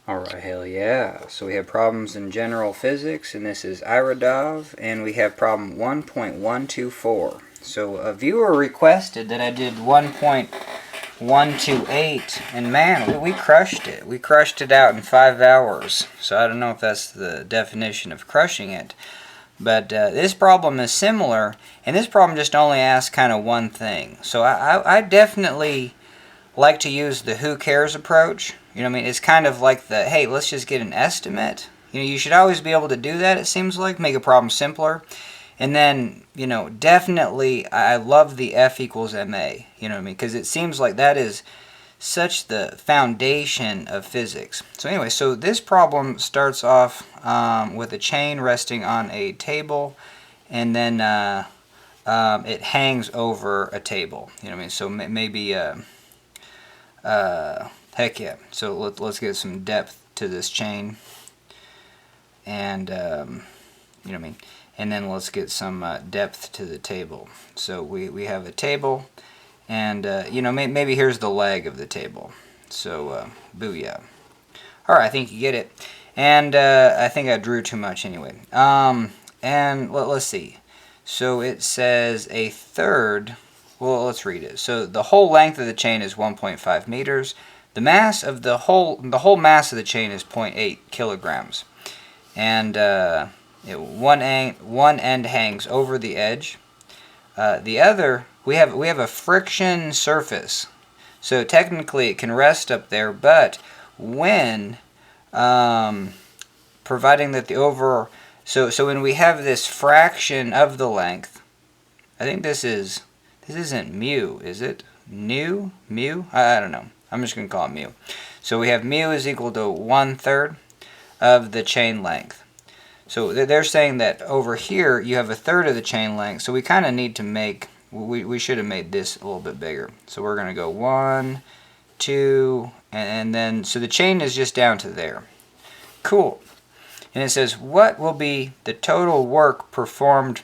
Alright, hell yeah. So we have problems in general physics, and this is Irodov, and we have problem 1.124. So a viewer requested that I did 1.128, and man, we crushed it. We crushed it out in 5 hours. So I don't know if that's the definition of crushing it. But this problem is similar, and this problem just only asks kind of one thing. So I definitely like to use the who cares approach. You know what I mean? It's kind of like the, hey, let's just get an estimate. You know, you should always be able to do that, it seems like, make a problem simpler. And then, you know, definitely I love the F equals MA, you know what I mean? Because it seems like that is such the foundation of physics. So anyway, so this problem starts off with a chain resting on a table, and then it hangs over a table. You know what I mean? So maybe... heck yeah. So let's get some depth to this chain. And, you know what I mean? And then let's get some depth to the table. So we have a table, and, you know, maybe here's the leg of the table. So, booyah. Alright, I think you get it. And I think I drew too much anyway. And let's see. So it says a third... Well, let's read it. So the whole length of the chain is 1.5 meters. The mass of the whole mass of the chain is 0.8 kilograms. And one end hangs over the edge. The other, we have a friction surface. So technically it can rest up there, but when providing that the over so when we have this fraction of the length, I think this isn't mu, is it? Mu? I don't know. I'm just going to call it mu. So we have mu is equal to 1/3 of the chain length. So they're saying that over here you have 1/3 of the chain length. So we kind of need to make, we should have made this a little bit bigger. So we're going to go 1, 2, and then, so the chain is just down to there. Cool. And it says, what will be the total work performed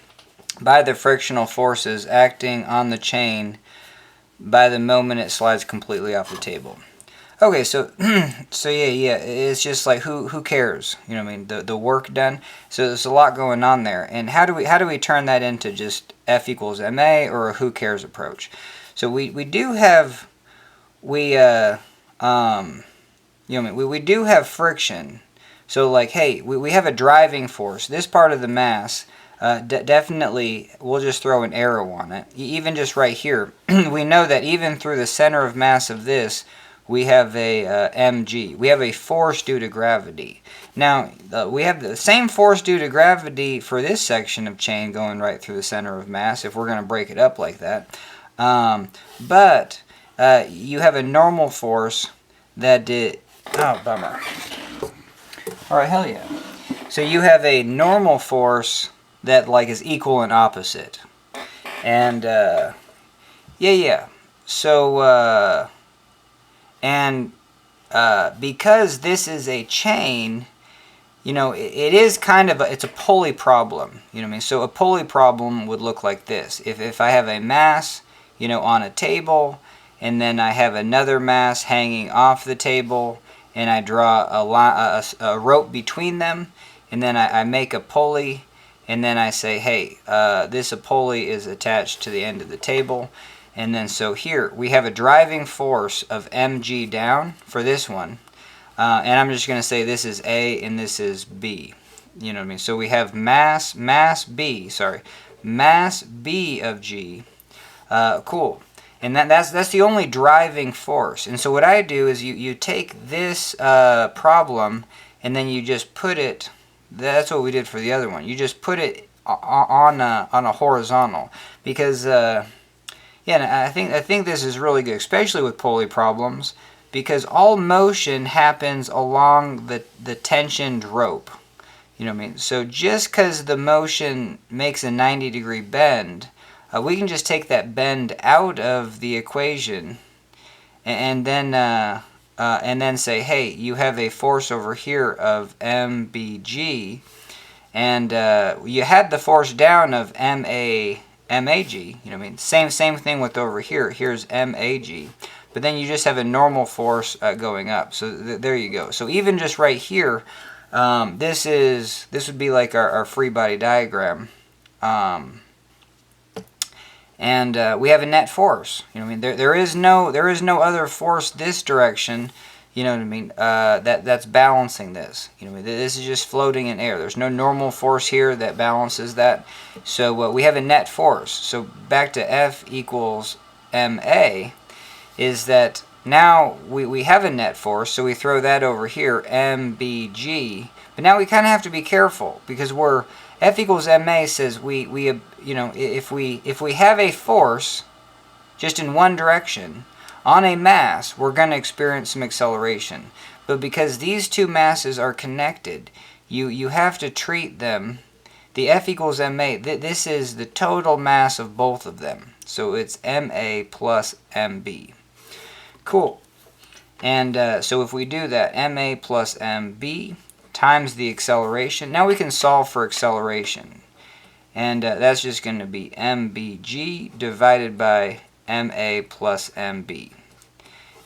by the frictional forces acting on the chain by the moment it slides completely off the table? Okay, so so yeah, it's just like who cares? You know what I mean? The work done. So there's a lot going on there. And how do we turn that into just F equals MA or a who cares approach? So we do have you know what I mean? We do have friction. So like, hey, we have a driving force. This part of the mass, definitely, we'll just throw an arrow on it. Even just right here, we know that even through the center of mass of this, we have a mg. We have a force due to gravity. Now, we have the same force due to gravity for this section of chain going right through the center of mass, if we're going to break it up like that. But you have a normal force that did... Oh, bummer. Alright, hell yeah. So you have a normal force that like is equal and opposite. And yeah. So because this is a chain, you know, it is kind of it's a pulley problem. You know what I mean? So a pulley problem would look like this. If I have a mass, you know, on a table, and then I have another mass hanging off the table, and I draw a rope between them, and then I make a pulley, and then I say, hey, this pulley is attached to the end of the table. And then so here we have a driving force of mg down for this one. And I'm just going to say this is A and this is B. You know what I mean? So we have mass B of G. Cool. And that's the only driving force. And so what I do is you take this problem, and then you just put it, that's what we did for the other one. You just put it on a horizontal. Because, yeah, I think this is really good, especially with pulley problems, because all motion happens along the tensioned rope. You know what I mean? So just because the motion makes a 90-degree bend, we can just take that bend out of the equation, and then say, hey, you have a force over here of mbg, and you had the force down of mag. You know what I mean? Same thing with over here. Here's mag. but then you just have a normal force going up. So there you go. So even just right here, this would be like our free body diagram. And we have a net force. You know what I mean? There is no other force this direction. You know what I mean? That's balancing this. You know what I mean? This is just floating in air. There's no normal force here that balances that. So we have a net force. So back to F equals ma is that now we have a net force. So we throw that over here, mbg. But now we kind of have to be careful because F equals ma says if we have a force just in one direction on a mass, we're going to experience some acceleration. But because these two masses are connected, you have to treat them. The F equals ma, this is the total mass of both of them. So it's ma plus mb. Cool. And so if we do that, ma plus mb times the acceleration. Now we can solve for acceleration. And that's just going to be mbg divided by ma plus mb.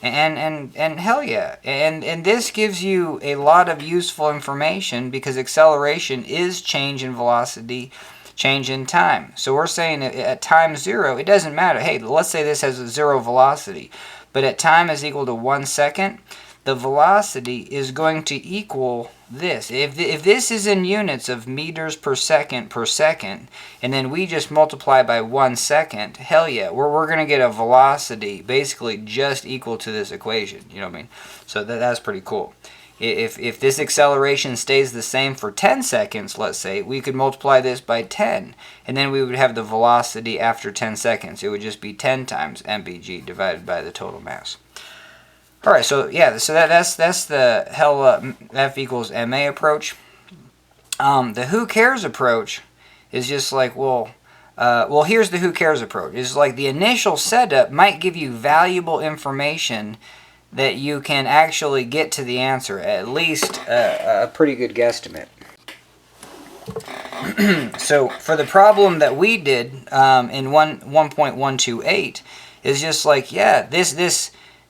And hell yeah. And this gives you a lot of useful information because acceleration is change in velocity, change in time. So we're saying at time 0, it doesn't matter. Hey, let's say this has a 0 velocity. But at time is equal to 1 second, the velocity is going to equal this. If this is in units of meters per second, and then we just multiply by 1 second, hell yeah, we're going to get a velocity basically just equal to this equation. You know what I mean? So that's pretty cool. If this acceleration stays the same for 10 seconds, let's say, we could multiply this by 10, and then we would have the velocity after 10 seconds. It would just be 10 times mbg divided by the total mass. All right, so yeah, so that's the F equals ma approach. The who cares approach is just like, well, here's the who cares approach. It's like the initial setup might give you valuable information that you can actually get to the answer, at least a pretty good guesstimate. So for the problem that we did in 1.128 is just like, yeah,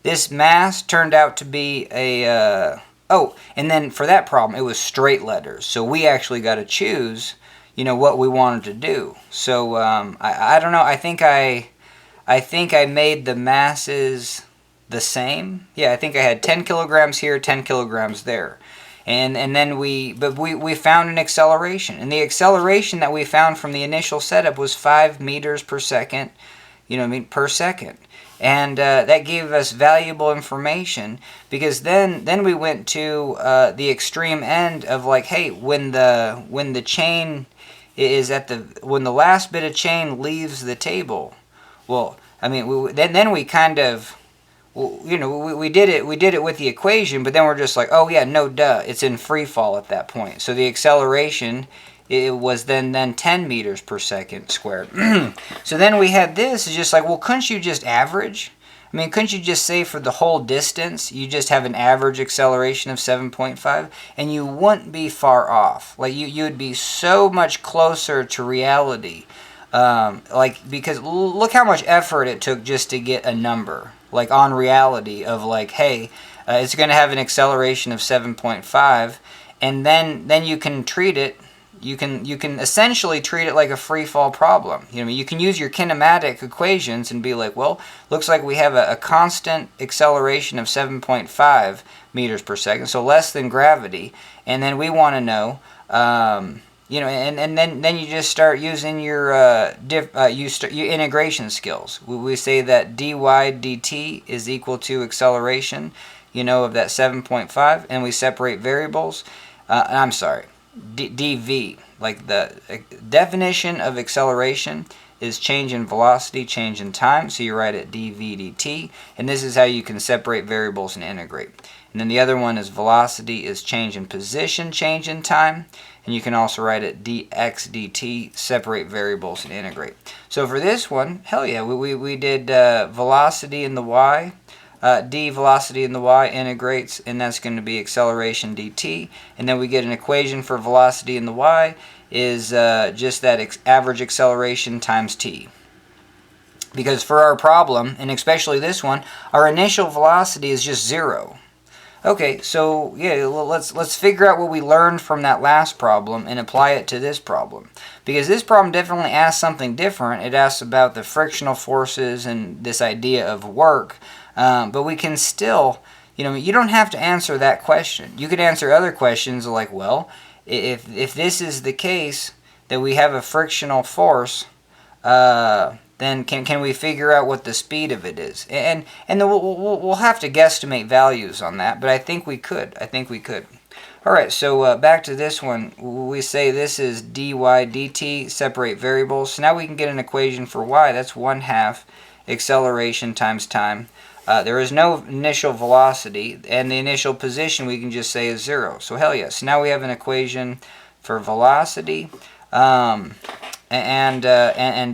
this mass turned out to be a and then for that problem it was straight letters. So we actually got to choose, what we wanted to do. So I don't know. I think I made the masses the same. Yeah, I think I had 10 kilograms here, 10 kilograms there. And then we found an acceleration. And the acceleration that we found from the initial setup was 5 meters per second, per second. And that gave us valuable information because then we went to the extreme end of like, hey, when the chain is when the last bit of chain leaves the table, well, I mean, then we kind of, we did it with the equation, but then we're just like, oh yeah, no duh, it's in free fall at that point. So the acceleration, it was then 10 meters per second squared. So then we had this, it's just like, well, couldn't you just average? I mean, couldn't you just say for the whole distance, you just have an average acceleration of 7.5, and you wouldn't be far off. Like, you'd be so much closer to reality. Because look how much effort it took just to get a number, like on reality of like, hey, it's going to have an acceleration of 7.5, and then you can treat it. You can essentially treat it like a free fall problem. You can use your kinematic equations and be like, well, looks like we have a constant acceleration of 7.5 meters per second, so less than gravity. And then we want to know, and then you just start using your your integration skills. We say that dy dt is equal to acceleration, of that 7.5, and we separate variables. I'm sorry. dv, like the definition of acceleration is change in velocity, change in time, so you write it dv dt, and this is how you can separate variables and integrate. And then the other one is velocity is change in position, change in time, and you can also write it dx dt, separate variables and integrate. So for this one, hell yeah, we did velocity in the y, d velocity in the y integrates, and that's going to be acceleration dt, and then we get an equation for velocity in the y is just that average acceleration times t. Because for our problem, and especially this one, our initial velocity is just 0. Okay, so yeah, let's figure out what we learned from that last problem and apply it to this problem. Because this problem definitely asks something different. It asks about the frictional forces and this idea of work. But we can still, you don't have to answer that question. You could answer other questions like, well, if this is the case, that we have a frictional force, then can we figure out what the speed of it is? And then we'll have to guesstimate values on that, but I think we could. All right, so back to this one. We say this is dy dt, separate variables. So now we can get an equation for y. That's 1/2 acceleration times time. There is no initial velocity, and the initial position we can just say is 0. So hell yes. So now we have an equation for velocity and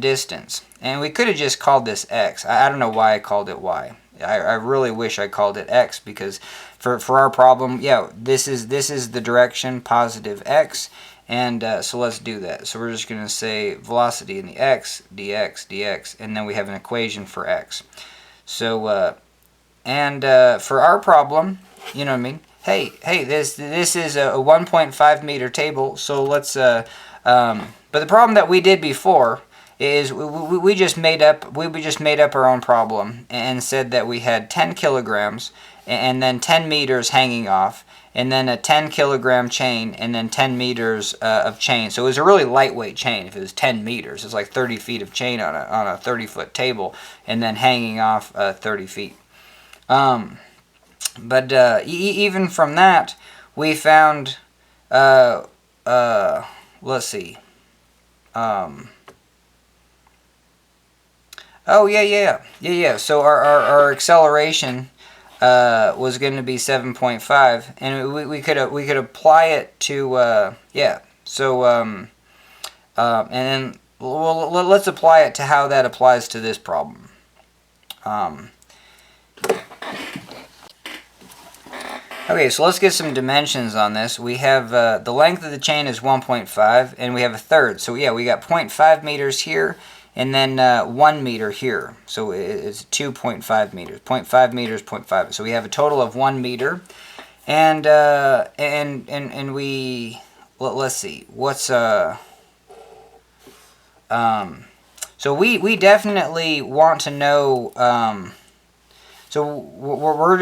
distance. And we could have just called this x. I don't know why I called it y. I really wish I called it x, because for our problem, yeah, this is the direction, positive x. And so let's do that. So we're just going to say velocity in the x, dx, dx, and then we have an equation for x. So, for our problem, you know what I mean? Hey, this is a 1.5 meter table, so let's, but the problem that we did before is we just made up our own problem and said that we had 10 kilograms and then 10 meters hanging off, and then a 10 kilogram chain, and then 10 meters of chain. So it was a really lightweight chain. If it was 10 meters, it's like 30 feet of chain on a 30-foot table, and then hanging off 30 feet. But even from that, we found, let's see. Oh yeah. So our acceleration was going to be 7.5, and we could apply it to yeah. So and then let's apply it to how that applies to this problem. Okay, so let's get some dimensions on this. We have the length of the chain is 1.5, and we have a third. So yeah, we got 0.5 meters here, and then 1 meter here. So it's 2.5 meters. 0.5 meters, 0.5. So we have a total of 1 meter, and we let's see what's So we definitely want to know. So we're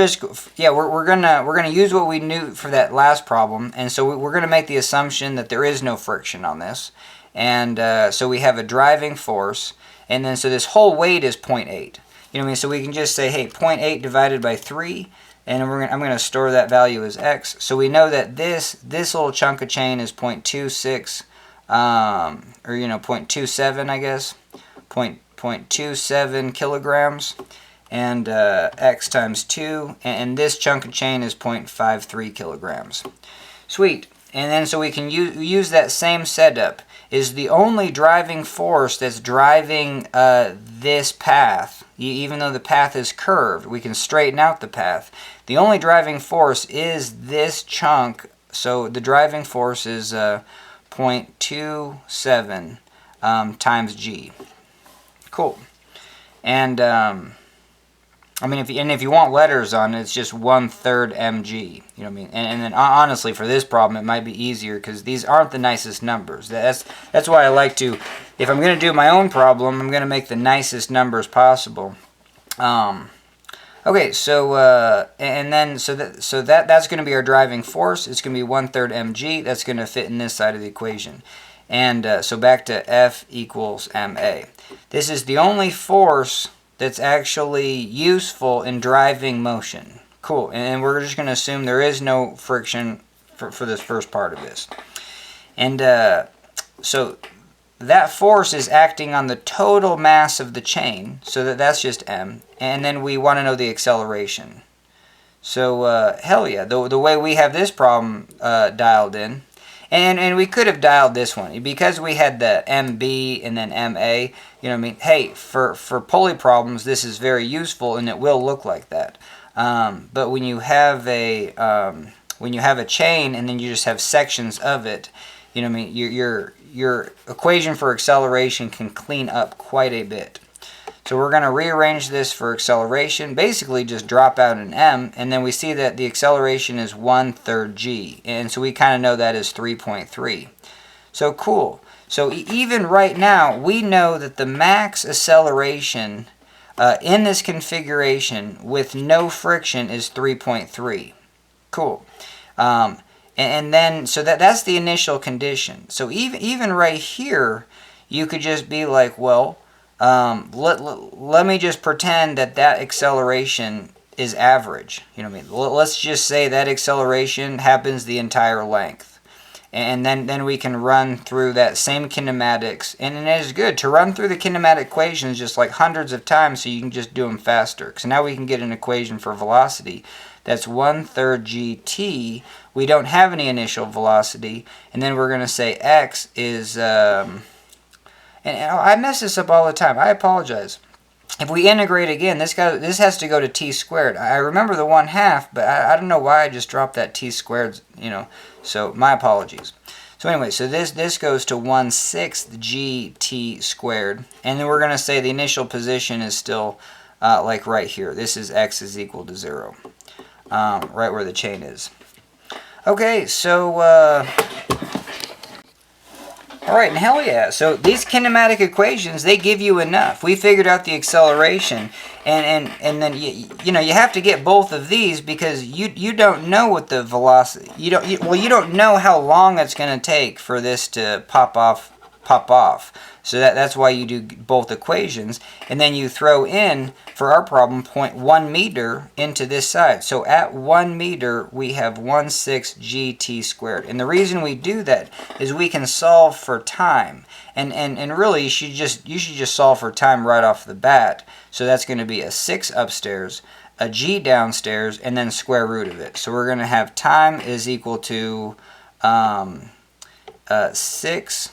gonna use what we knew for that last problem, and so we're gonna make the assumption that there is no friction on this, and so we have a driving force, and then so this whole weight is 0.8. You know what I mean? So we can just say, hey, 0.8 divided by 3, and I'm gonna store that value as x. So we know that this little chunk of chain is 0.26, or 0.27, I guess, 0.27 kilograms. And x times 2, and this chunk of chain is 0.53 kilograms. Sweet. And then so we can use that same setup. Is the only driving force that's driving this path, even though the path is curved, we can straighten out the path. The only driving force is this chunk, so the driving force is 0.27 times g. Cool. And I mean, if you want letters on it, it's just 1/3 mg. You know what I mean? And then honestly, for this problem, it might be easier because these aren't the nicest numbers. That's why I like to, if I'm going to do my own problem, I'm going to make the nicest numbers possible. Okay, so that's going to be our driving force. It's going to be 1/3 mg. That's going to fit in this side of the equation. And so back to F equals ma. This is the only force that's actually useful in driving motion. Cool. And we're just going to assume there is no friction for this first part of this. And so that force is acting on the total mass of the chain, so that's just m. And then we want to know the acceleration. So hell yeah, the way we have this problem dialed in, and we could have dialed this one because we had the MB and then MA. You know what I mean? Hey, for pulley problems, this is very useful, and it will look like that. But when you have a chain and then you just have sections of it, you know what I mean? Your equation for acceleration can clean up quite a bit. So we're going to rearrange this for acceleration, basically just drop out an m, and then we see that the acceleration is 1/3 g, and so we kind of know that is 3.3. So cool. So even right now, we know that the max acceleration in this configuration with no friction is 3.3. Cool. And then, so that's the initial condition. So even right here, you could just be like, well, let me just pretend that acceleration is average. You know what I mean? Let's just say that acceleration happens the entire length. And then we can run through that same kinematics. And it is good to run through the kinematic equations just like hundreds of times so you can just do them faster. So now we can get an equation for velocity that's 1/3 gt. We don't have any initial velocity. And then we're going to say x is... and I mess this up all the time. I apologize. If we integrate again, this has to go to t squared. I remember the 1/2, but I don't know why I just dropped that t squared, you know. So my apologies. So anyway, so this goes to 1/6 gt squared. And then we're going to say the initial position is still like right here. This is x is equal to 0. Right where the chain is. Okay, so... Alright, and hell yeah. So these kinematic equations, they give you enough. We figured out the acceleration, and then you know you have to get both of these because you don't know what the velocity, you don't know how long it's going to take for this to pop off. So that's why you do both equations, and then you throw in, for our problem, 0.1 meter into this side. So at 1 meter, we have 1/6 gt squared. And the reason we do that is we can solve for time. And really, you should just solve for time right off the bat. So that's going to be a 6 upstairs, a g downstairs, and then square root of it. So we're going to have time is equal to 6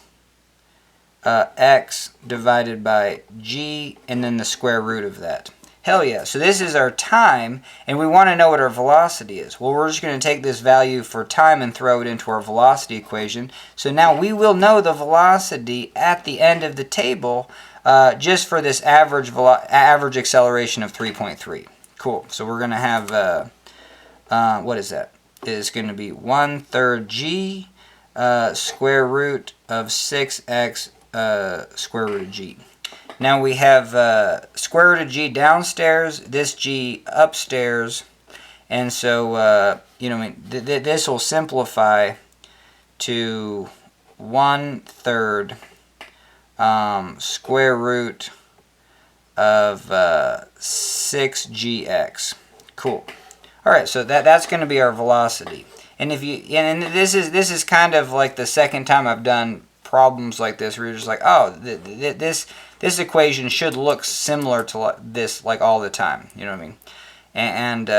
x divided by g, and then the square root of that. Hell yeah. So this is our time, and we want to know what our velocity is. Well, we're just going to take this value for time and throw it into our velocity equation. So now we will know the velocity at the end of the table just for this average acceleration of 3.3. Cool. So we're going to have, what is that? It's going to be 1/3 g square root of 6x square root of g. Now we have square root of g downstairs, this g upstairs, and so you know, this will simplify to 1/3 square root of 6gx. Cool. All right, so that's going to be our velocity. And this is kind of like the second time I've done problems like this where you're just like, oh, this equation should look similar to this like all the time. You know what I mean? And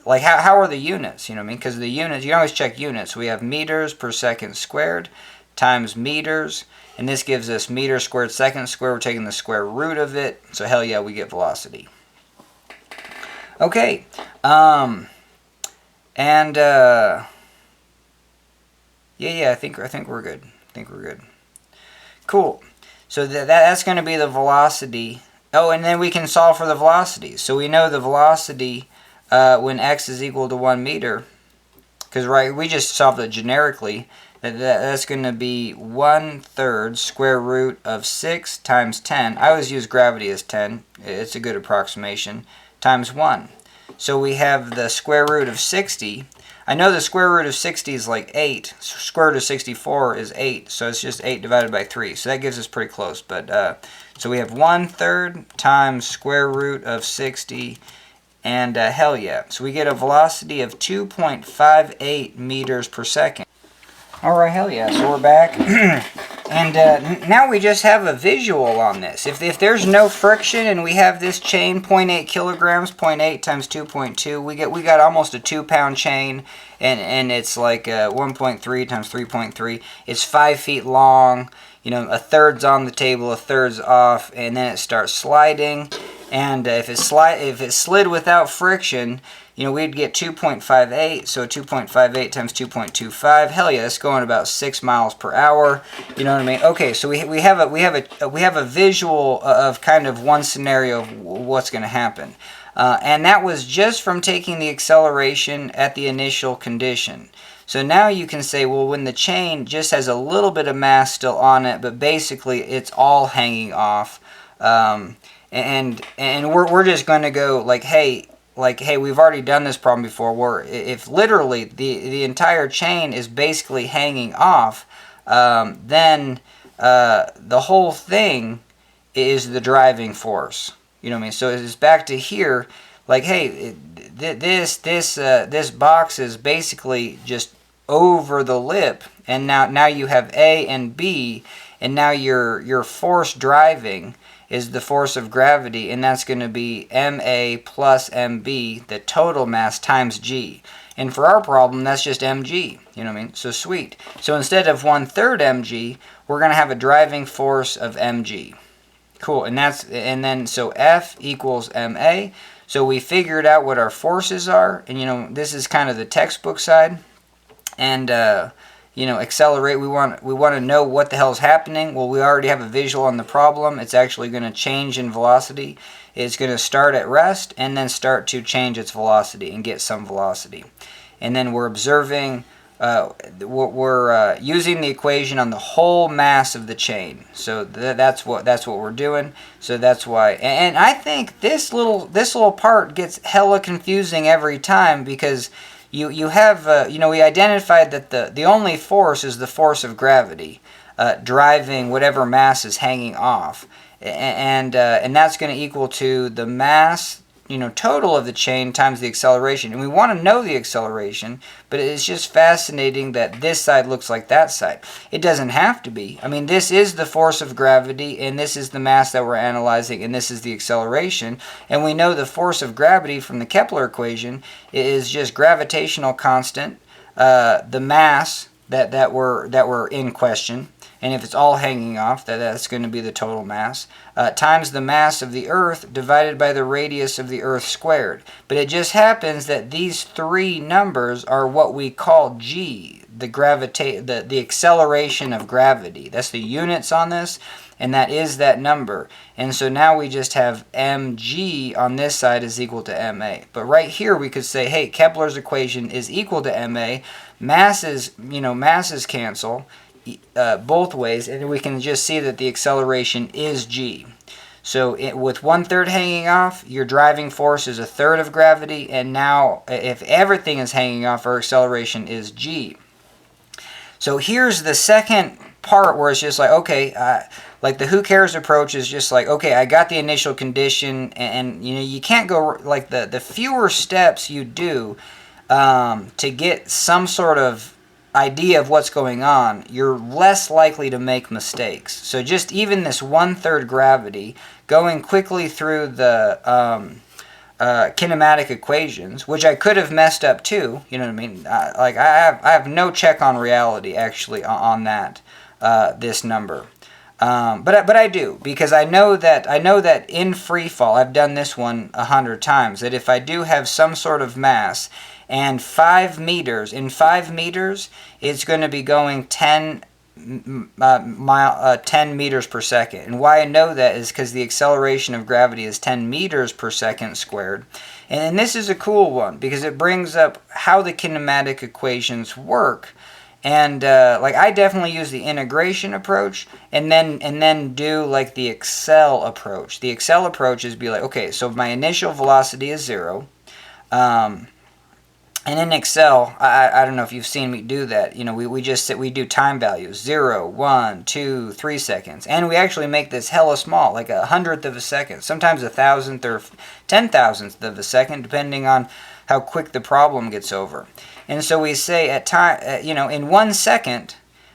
like how are the units? You know what I mean? Because the units, you can always check units. We have meters per second squared times meters, and this gives us meter squared second squared. We're taking the square root of it, so hell yeah, we get velocity. Okay, and yeah, I think we're good. Cool. So that's going to be the velocity. Oh, and then we can solve for the velocity. So we know the velocity when x is equal to 1 meter, because right, we just solved it generically. That's going to be 1/3 square root of 6 times 10. I always use gravity as 10. It's a good approximation. Times 1. So we have the square root of 60. I know the square root of 60 is like 8. Square root of 64 is 8. So it's just 8 divided by 3. So that gives us pretty close. But so we have 1/3 times square root of 60. And hell yeah. So we get a velocity of 2.58 meters per second. Alright, hell yeah. So we're back. And now we just have a visual on this. If there's no friction and we have this chain, 0.8 kilograms, 0.8 times 2.2, we got almost a 2-pound chain, and it's like 1.3 times 3.3. It's 5 feet long. You know, a third's on the table, a third's off, and then it starts sliding. And if it slid without friction, we'd get 2.58, so 2.58 times 2.25, hell yeah, that's going about 6 miles per hour, you know what I mean? Okay, so we have a visual of kind of one scenario of what's going to happen. And that was just from taking the acceleration at the initial condition. So now you can say, well, when the chain just has a little bit of mass still on it, but basically it's all hanging off, and we're just going to go like, hey, we've already done this problem before, where if literally the entire chain is basically hanging off, then the whole thing is the driving force. You know what I mean? So it's back to here, like, hey, this box is basically just over the lip, and now you have A and B, and now your force driving is the force of gravity, and that's going to be MA plus MB, the total mass, times G. And for our problem, that's just mg. You know what I mean? So sweet. So instead of 1/3 mg, we're going to have a driving force of mg. Cool. And then so F equals ma. So we figured out what our forces are, and this is kind of the textbook side. And accelerate. We want to know what the hell is happening. Well, we already have a visual on the problem. It's actually going to change in velocity. It's going to start at rest and then start to change its velocity and get some velocity. And then we're observing. We're using the equation on the whole mass of the chain. So that's what we're doing. So that's why. And I think this little part gets hella confusing every time, because you have we identified that the only force is the force of gravity driving whatever mass is hanging off, and that's going to equal to the mass total of the chain times the acceleration. And we want to know the acceleration, but it's just fascinating that this side looks like that side. It doesn't have to be. I mean, this is the force of gravity, and this is the mass that we're analyzing, and this is the acceleration. And we know the force of gravity from the Kepler equation is just gravitational constant, the mass that we're in question. And if it's all hanging off, that's going to be the total mass, times the mass of the Earth divided by the radius of the Earth squared. But it just happens that these three numbers are what we call G, the acceleration of gravity. That's the units on this, and that is that number. And so now we just have mg on this side is equal to ma. But right here we could say, hey, Kepler's equation is equal to ma. Masses cancel both ways, and we can just see that the acceleration is g. So with 1/3 hanging off, your driving force is 1/3 of gravity, and now if everything is hanging off, our acceleration is g. So here's the second part where it's just like, okay, like the who cares approach is just like, okay, I got the initial condition, and you can't go, like, the fewer steps you do to get some sort of idea of what's going on, you're less likely to make mistakes. So just even this 1/3 gravity, going quickly through the kinematic equations, which I could have messed up too, you know what I mean? Like I have no check on reality actually on that this number. But I do, because I know that in free fall, I've done this one 100 times, that if I do have some sort of mass and 5 meters, in 5 meters, it's going to be going 10 meters per second. And why I know that is because the acceleration of gravity is 10 meters per second squared. And this is a cool one, because it brings up how the kinematic equations work. And like I definitely use the integration approach, and then do like the Excel approach. The Excel approach is be like, okay, so my initial velocity is 0. And in Excel, I don't know if you've seen me do that. We do time values, 0, 1, 2, 3 seconds. And we actually make this hella small, like 1/100th of a second. Sometimes 1,000th or 10,000th of a second, depending on how quick the problem gets over. And so we say at time, in 1 second,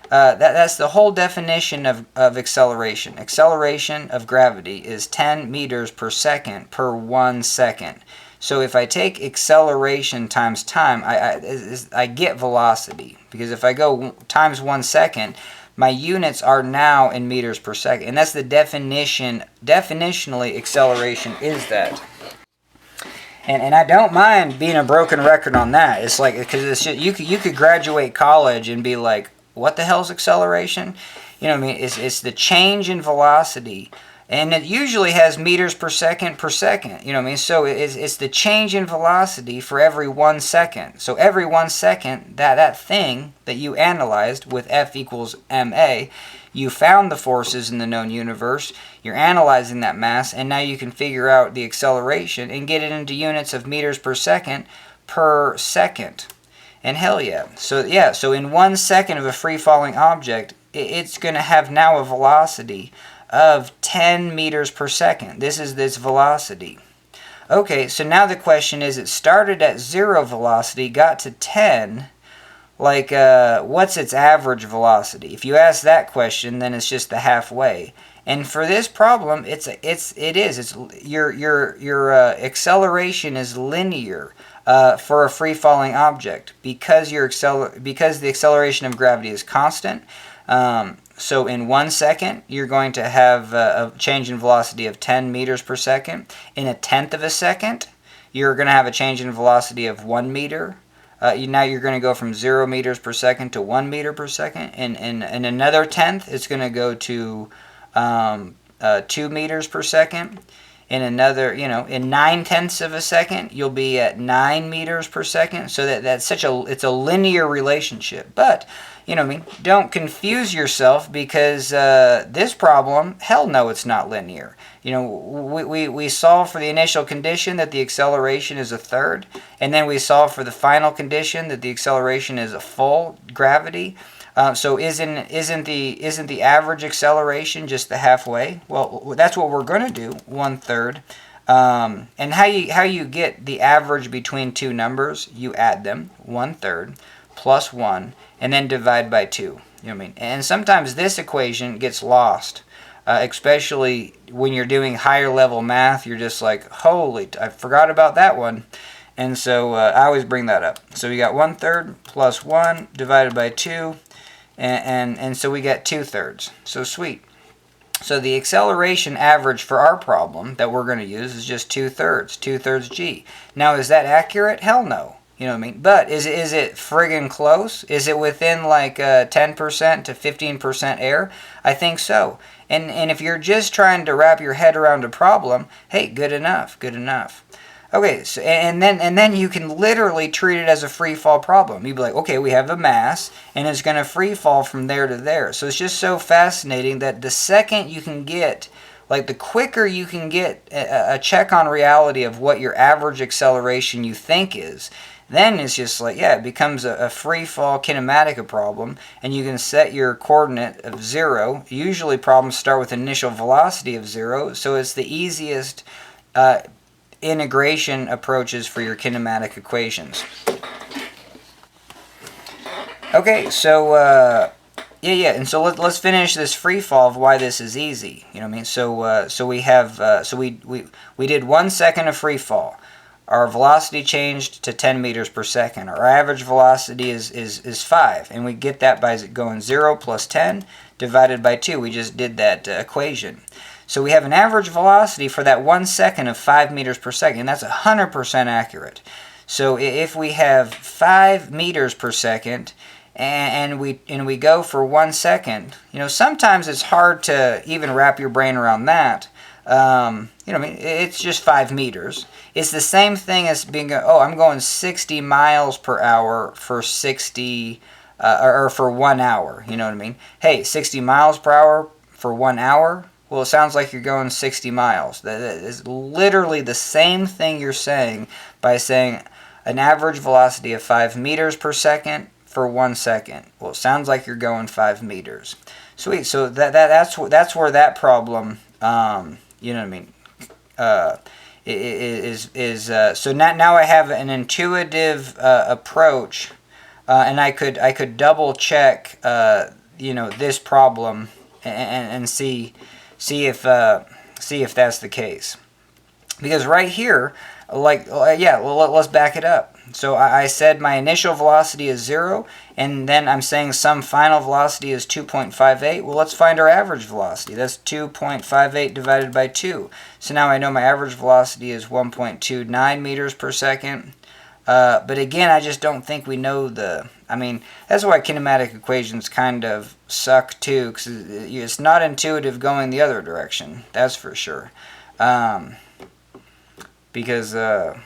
that's the whole definition of acceleration. Acceleration of gravity is 10 meters per second per 1 second. So if I take acceleration times time, I get velocity. Because if I go times 1 second, my units are now in meters per second. And that's the definition. Definitionally, acceleration is that. And I don't mind being a broken record on that. It's like, because it's just, you could graduate college and be like, what the hell's acceleration? You know what I mean? It's the change in velocity. And it usually has meters per second. You know what I mean? So it's the change in velocity for every 1 second. So every 1 second, that thing that you analyzed with F equals ma, you found the forces in the known universe, you're analyzing that mass, and now you can figure out the acceleration and get it into units of meters per second. And hell yeah. So in 1 second of a free-falling object, it's going to have now a velocity of 10 meters per second. This is this velocity. Okay, so now the question is, it started at 0 velocity, got to 10. Like, what's its average velocity? If you ask that question, then it's just the halfway. And for this problem, your acceleration is linear for a free-falling object because the acceleration of gravity is constant. So in 1 second, you're going to have a change in velocity of 10 meters per second. In a tenth of a second, you're going to have a change in velocity of 1 meter. Now you're going to go from 0 meters per second to 1 meter per second. And in another tenth, it's going to go to 2 meters per second. In another, in 9/10 of a second, you'll be at 9 meters per second. So it's a linear relationship. But, don't confuse yourself because this problem, hell no, it's not linear. We solve for the initial condition that the acceleration is a third, and then we solve for the final condition that the acceleration is a full gravity. So isn't the average acceleration just the halfway? Well, that's what we're going to do, 1/3. And how you get the average between two numbers? You add them, 1/3 plus 1, and then divide by 2. You know what I mean? And sometimes this equation gets lost, especially when you're doing higher level math. You're just like, holy, I forgot about that one. And so I always bring that up. So we got 1/3 plus 1 divided by 2. And so we get 2/3. So sweet. So the acceleration average for our problem that we're going to use is just 2/3 g. Now, is that accurate? Hell no. You know what I mean? But is it friggin' close? Is it within like 10% to 15% error? I think so. And if you're just trying to wrap your head around a problem, hey, good enough. Okay, so and then you can literally treat it as a free fall problem. You'd be like, okay, we have a mass, and it's going to free fall from there to there. So it's just so fascinating that the second you can get, like the quicker you can get a check on reality of what your average acceleration you think is, then it's just like, yeah, it becomes a free fall kinematic problem, and you can set your coordinate of 0. Usually problems start with initial velocity of 0, so it's the easiest integration approaches for your kinematic equations. Okay, so and so let's finish this free fall of why this is easy. You know what I mean? So we have we did 1 second of free fall. Our velocity changed to 10 meters per second. Our average velocity is 5, and we get that by going 0 plus 10 divided by 2. We just did that equation. So we have an average velocity for that 1 second of 5 meters per second. That's 100% accurate. So if we have 5 meters per second and we go for 1 second, sometimes it's hard to even wrap your brain around that. It's just 5 meters. It's the same thing as being, I'm going 60 miles per hour for 60 or for 1 hour. You know what I mean? Hey, 60 miles per hour for 1 hour. Well, it sounds like you're going 60 miles. That is literally the same thing you're saying by saying an average velocity of 5 meters per second for 1 second. Well, it sounds like you're going 5 meters. Sweet. So that's where that problem, you know what I mean, so now I have an intuitive approach, and I could double check, this problem and see if that's the case. Because right here, let's back it up. So I said my initial velocity is 0, and then I'm saying some final velocity is 2.58. Well, let's find our average velocity. That's 2.58 divided by 2. So now I know my average velocity is 1.29 meters per second. But again, I just don't think we know I mean, that's why kinematic equations kind of suck too, because it's not intuitive going the other direction. That's for sure. Because, well,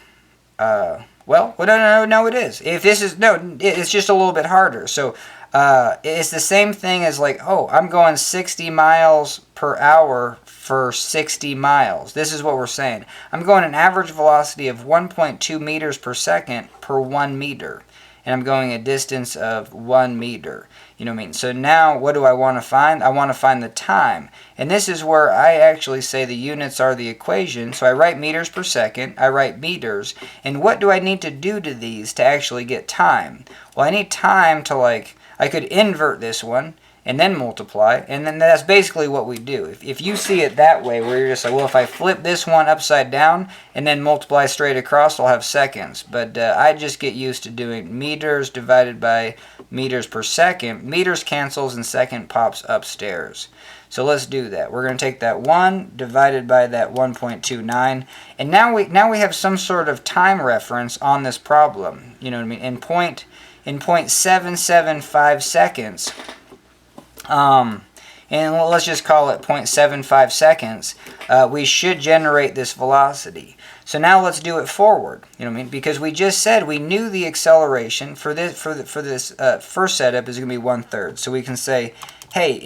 no, it is. If this is, no, it's just a little bit harder. So, it's the same thing as like, oh, I'm going 60 miles per hour for 60 miles. This is what we're saying. I'm going an average velocity of 1.2 meters per second per 1 meter. And I'm going a distance of 1 meter. You know what I mean? So now what do I want to find? I want to find the time. And this is where I actually say the units are the equation. So I write meters per second. I write meters. And what do I need to do to these to actually get time? Well, I need time to, like, I could invert this one and then multiply, and then that's basically what we do. If you see it that way, where you're just like, well, if I flip this one upside down and then multiply straight across, I'll have seconds. But I just get used to doing meters divided by meters per second. Meters cancels and second pops upstairs. So let's do that. We're going to take that 1 divided by that 1.29, and now we have some sort of time reference on this problem. You know what I mean? In 0.775 seconds. And let's just call it 0.75 seconds, we should generate this velocity. So now let's do it forward. You know what I mean? Because we just said we knew the acceleration for this first setup is going to be 1/3. So we can say, hey,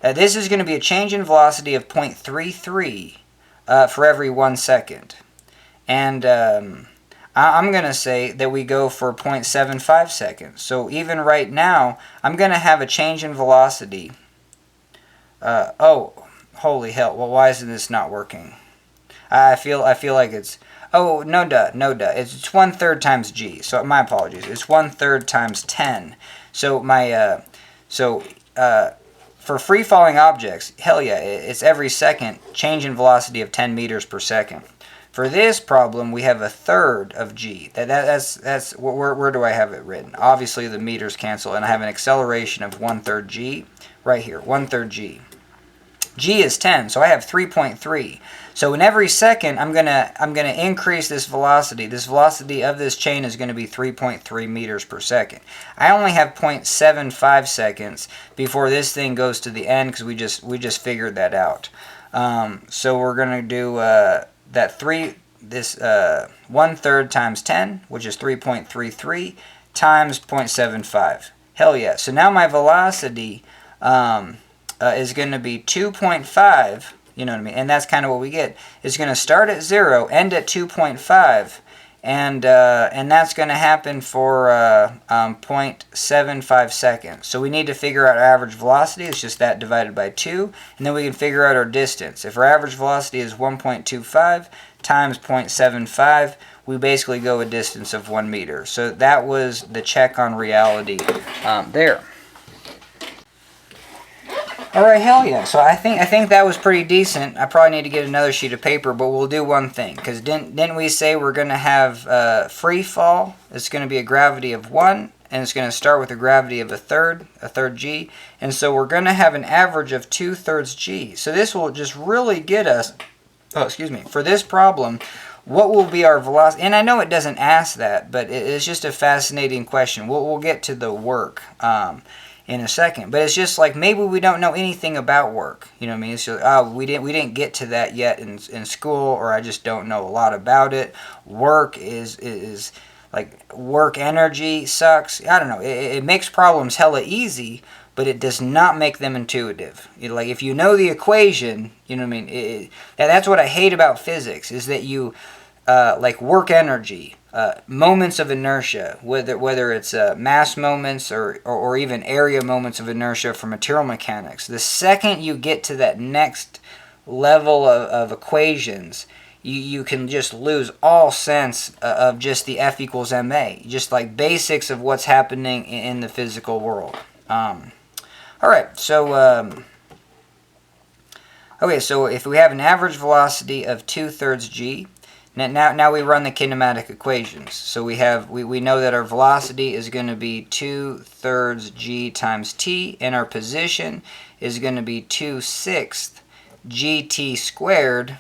this is going to be a change in velocity of 0.33 for every 1 second, and I'm going to say that we go for 0.75 seconds. So even right now, I'm going to have a change in velocity. Oh, holy hell. Well, why isn't this not working? I feel like it's... Oh, no duh. It's 1/3 times g. So my apologies. It's 1/3 times 10. So my... for free-falling objects, hell yeah, it's every second change in velocity of 10 meters per second. For this problem, we have 1/3 of g. That's where do I have it written? Obviously, the meters cancel, and I have an acceleration of 1/3 g right here. 1/3 g. G is 10, so I have 3.3. So in every second, I'm gonna increase this velocity. This velocity of this chain is going to be 3.3 meters per second. I only have 0.75 seconds before this thing goes to the end, because we just figured that out. So we're gonna do that 1/3 times 10, which is 3.33, times 0.75. Hell yeah. So now my velocity is going to be 2.5, you know what I mean? And that's kind of what we get. It's going to start at 0, end at 2.5, and that's going to happen for 0.75 seconds. So we need to figure out our average velocity. It's just that divided by 2, and then we can figure out our distance. If our average velocity is 1.25 times 0.75, we basically go a distance of 1 meter. So that was the check on reality there. Alright, hell yeah. So I think that was pretty decent. I probably need to get another sheet of paper, but we'll do one thing. Because didn't we say we're going to have free fall? It's going to be a gravity of 1, and it's going to start with a gravity of a third g. And so we're going to have an average of 2/3 g. So this will just really get us, for this problem, what will be our velocity? And I know it doesn't ask that, but it's just a fascinating question. We'll get to the work in a second, but it's just like maybe we don't know anything about work. You know what I mean? It's just, we didn't get to that yet in school, or I just don't know a lot about it. Work is like work energy sucks. I don't know. It makes problems hella easy, but it does not make them intuitive. Like if you know the equation, you know what I mean. That's what I hate about physics, is that you like work energy. Moments of inertia, whether it's mass moments or even area moments of inertia for material mechanics. The second you get to that next level of equations, you can just lose all sense of just the F equals ma, just like basics of what's happening in the physical world. Alright, so okay, so if we have an average velocity of 2/3 g, Now we run the kinematic equations. So we know that our velocity is going to be 2/3 g times t, and our position is going to be 2/6 gt squared.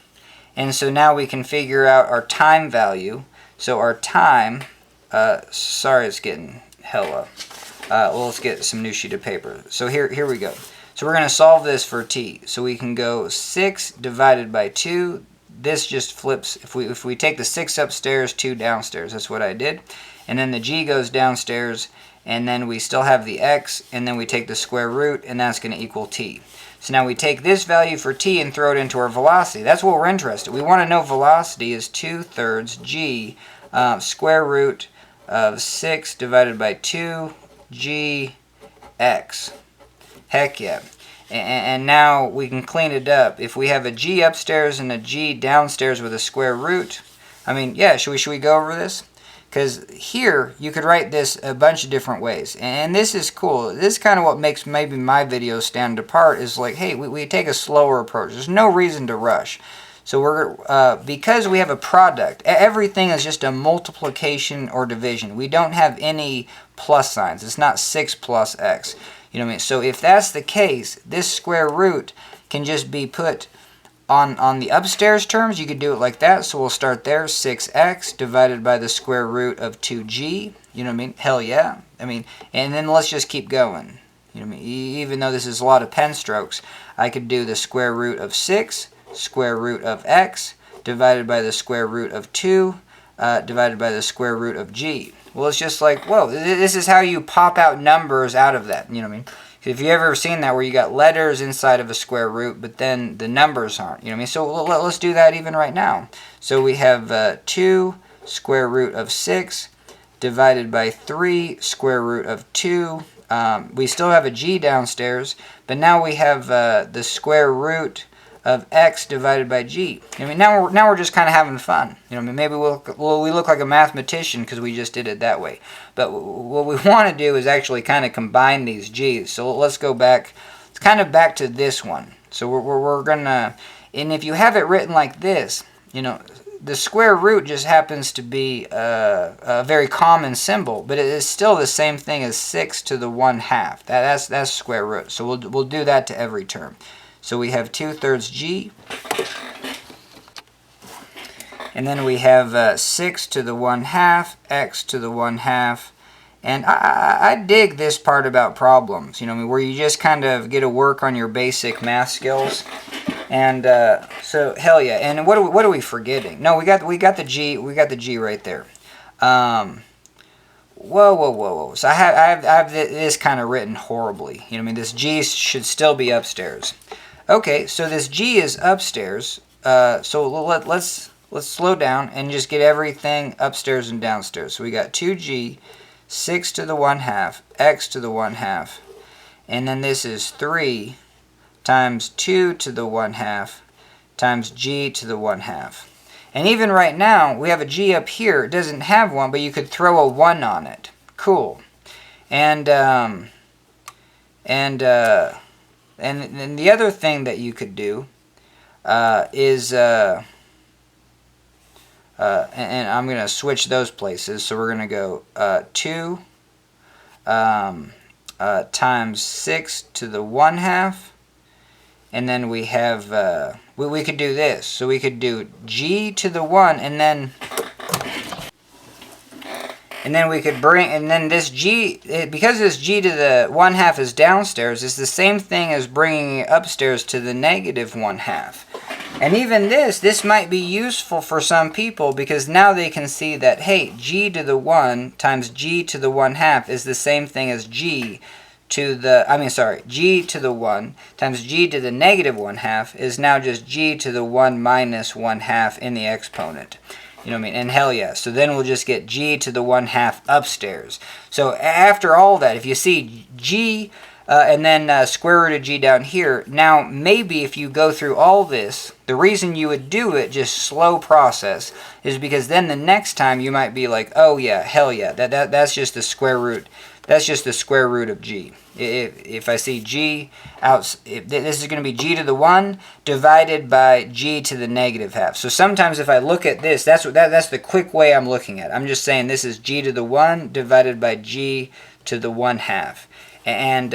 And so now we can figure out our time value. So our time, sorry it's getting hella. Well, let's get some new sheet of paper. So here we go. So we're going to solve this for t. So we can go 6 divided by 2. This just flips. If we take the 6 upstairs, 2 downstairs, that's what I did. And then the g goes downstairs, and then we still have the x, and then we take the square root, and that's going to equal t. So now we take this value for t and throw it into our velocity. That's what we're interested in. We want to know velocity is 2/3 g square root of 6 divided by 2 g x. Heck yeah. And now we can clean it up. If we have a g upstairs and a g downstairs with a square root, I mean, yeah, should we go over this? Because here, you could write this a bunch of different ways. And this is cool. This is kind of what makes maybe my videos stand apart, is like, hey, we take a slower approach. There's no reason to rush. So because we have a product, everything is just a multiplication or division. We don't have any plus signs. It's not 6 plus x. You know what I mean? So if that's the case, this square root can just be put on the upstairs terms. You could do it like that. So we'll start there, 6x divided by the square root of 2g. You know what I mean? Hell yeah. I mean, and then let's just keep going. You know what I mean? Even though this is a lot of pen strokes, I could do the square root of 6, square root of x, divided by the square root of 2, divided by the square root of g. Well, it's just like, whoa, this is how you pop out numbers out of that. You know what I mean? If you've ever seen that where you got letters inside of a square root, but then the numbers aren't. You know what I mean? So let's do that even right now. So we have 2 square root of 6 divided by 3 square root of 2. We still have a g downstairs, but now we have the square root of x divided by g. I mean, now we're just kind of having fun. You know, I mean, maybe we look like a mathematician because we just did it that way. But what we want to do is actually kind of combine these g's. So let's go back. It's kind of back to this one. So we're gonna, and if you have it written like this, you know, the square root just happens to be a very common symbol, but it is still the same thing as 6 to the 1/2. That's square root. So we'll do that to every term. So we have 2/3 g, and then we have 6 to the 1/2, x to the 1/2, and I dig this part about problems, you know, where you just kind of get to work on your basic math skills, and so hell yeah. And what are we forgetting? No, we got the g right there. Whoa. So I have this kind of written horribly. You know what I mean? This g should still be upstairs. Okay, so this g is upstairs. So let's slow down and just get everything upstairs and downstairs. So we got 2g, 6 to the 1/2, x to the 1/2, and then this is 3 times 2 to the 1/2 times g to the 1/2. And even right now, we have a g up here. It doesn't have one, but you could throw a 1 on it. Cool. And then the other thing that you could do is, and I'm going to switch those places. So we're going to go 2 times 6 to the 1/2. And then we have, we could do this. So we could do g to the 1, and then we could bring, and then this g, because this g to the 1/2 is downstairs, is the same thing as bringing it upstairs to the negative 1/2. And even this might be useful for some people, because now they can see that, hey, g to the 1 times g to the 1/2 is the same thing as g to the, g to the 1 times g to the negative 1/2 is now just g to the 1 minus 1/2 in the exponent. You know what I mean? And hell yeah. So then we'll just get g to the 1/2 upstairs. So after all that, if you see g and then square root of g down here. Now, maybe if you go through all this, the reason you would do it, just slow process, is because then the next time you might be like, oh yeah, hell yeah, that's just the square root. That's just the square root of g. If I see g out, this is going to be g to the 1 divided by g to the negative half. So sometimes if I look at this, that's the quick way I'm looking at it. I'm just saying this is g to the 1 divided by g to the 1/2. And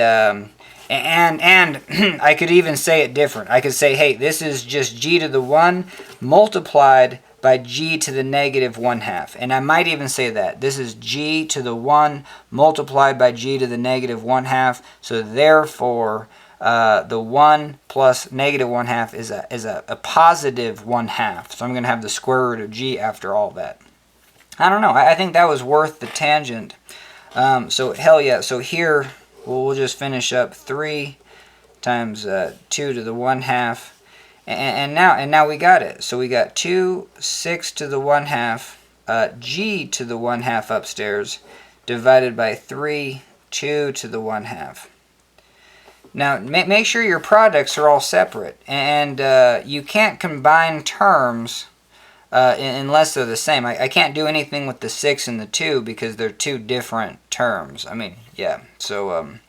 I could even say it different. I could say, hey, this is just g to the 1 multiplied by g to the negative 1/2. And I might even say that. This is g to the 1 multiplied by g to the negative 1/2. So therefore, the 1 plus negative 1/2 is a positive 1/2. So I'm going to have the square root of g after all that. I don't know. I think that was worth the tangent. So hell yeah. So here, we'll just finish up 3 times 2 to the 1/2. And now we got it. So we got 2, 6 to the 1/2, g to the 1/2 upstairs, divided by 3, 2 to the 1/2. Now, make sure your products are all separate. And you can't combine terms unless they're the same. I can't do anything with the 6 and the 2 because they're two different terms. I mean, yeah. So,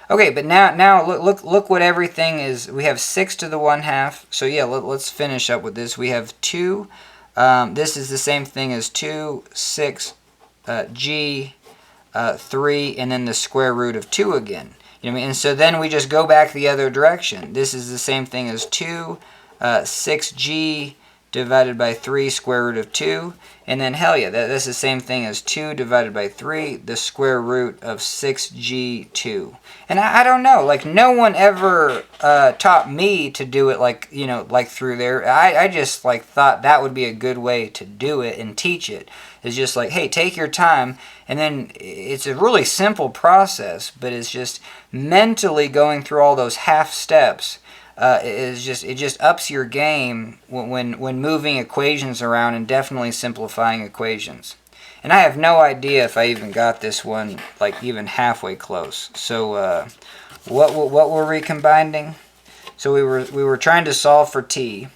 okay, but now look what everything is. We have 6 to the 1/2. So yeah, let's finish up with this. We have 2. This is the same thing as 2, 6, g, 3, and then the square root of 2 again. You know what I mean? And so then we just go back the other direction. This is the same thing as 2, 6g divided by 3 square root of 2. And then, hell yeah, that's the same thing as 2 divided by 3, the square root of 6g2. And I don't know, like, no one ever taught me to do it like, you know, like through there. I just, like, thought that would be a good way to do it and teach it. It's just like, hey, take your time. And then it's a really simple process, but it's just mentally going through all those half steps. It just ups your game when moving equations around and definitely simplifying equations. And I have no idea if I even got this one like even halfway close. So what were we combining? So we were trying to solve for t.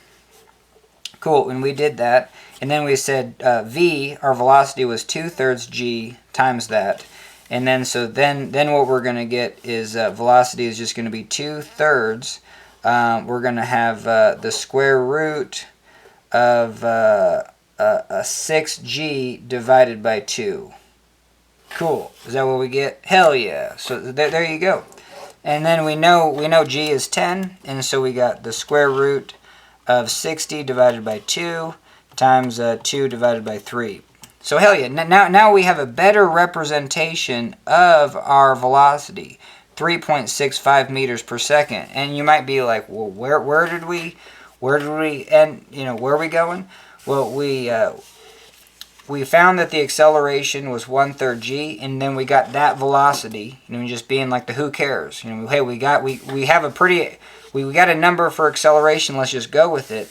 Cool, and we did that. And then we said v, our velocity was 2/3 g times that. And then so then what we're going to get is velocity is just going to be 2/3. We're going to have the square root of a 6g divided by 2. Cool. Is that what we get? Hell yeah. So there you go. And then we know g is 10, and so we got the square root of 60 divided by 2 times 2 divided by 3. So hell yeah. Now we have a better representation of our velocity. 3.65 meters per second. And you might be like, well, where did we end, you know, where are we going? Well, we found that the acceleration was 1/3 g, and then we got that velocity, you know, just being like the who cares, you know, hey, we got a number for acceleration, let's just go with it.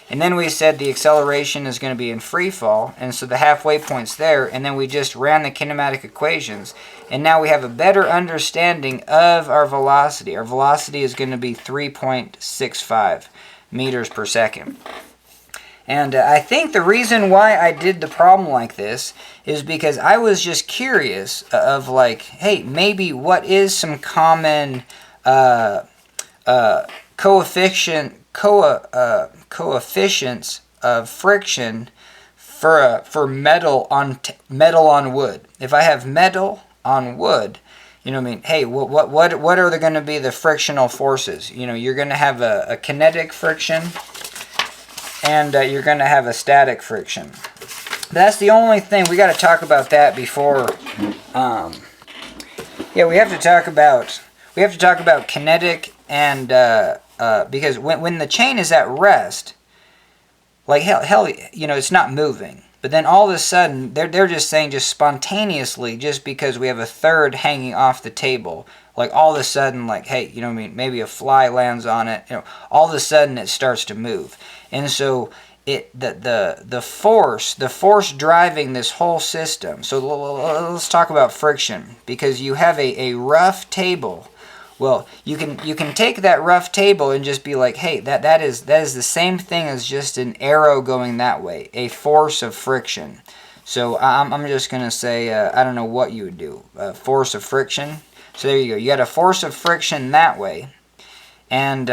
And then we said the acceleration is going to be in free fall, and so the halfway point's there, and then we just ran the kinematic equations, and now we have a better understanding of our velocity. Our velocity is going to be 3.65 meters per second. And I think the reason why I did the problem like this is because I was just curious of like, hey, maybe what is some common coefficients of friction for metal on wood. If I have metal on wood, you know what I mean? Hey, what are going to be the frictional forces? You know, you're going to have a kinetic friction, and you're going to have a static friction. That's the only thing. We got to talk about that before. Yeah, we have to talk about kinetic and because when the chain is at rest, like hell, you know, it's not moving. But then all of a sudden, they're just saying just spontaneously, just because we have a third hanging off the table, like all of a sudden, like, hey, you know what I mean, maybe a fly lands on it, you know, all of a sudden it starts to move. And so the force driving this whole system. So let's talk about friction, because you have a rough table Well, you can take that rough table and just be like, hey, that is the same thing as just an arrow going that way, a force of friction. So I'm just going to say, I don't know what you would do, force of friction. So there you go. You got a force of friction that way. And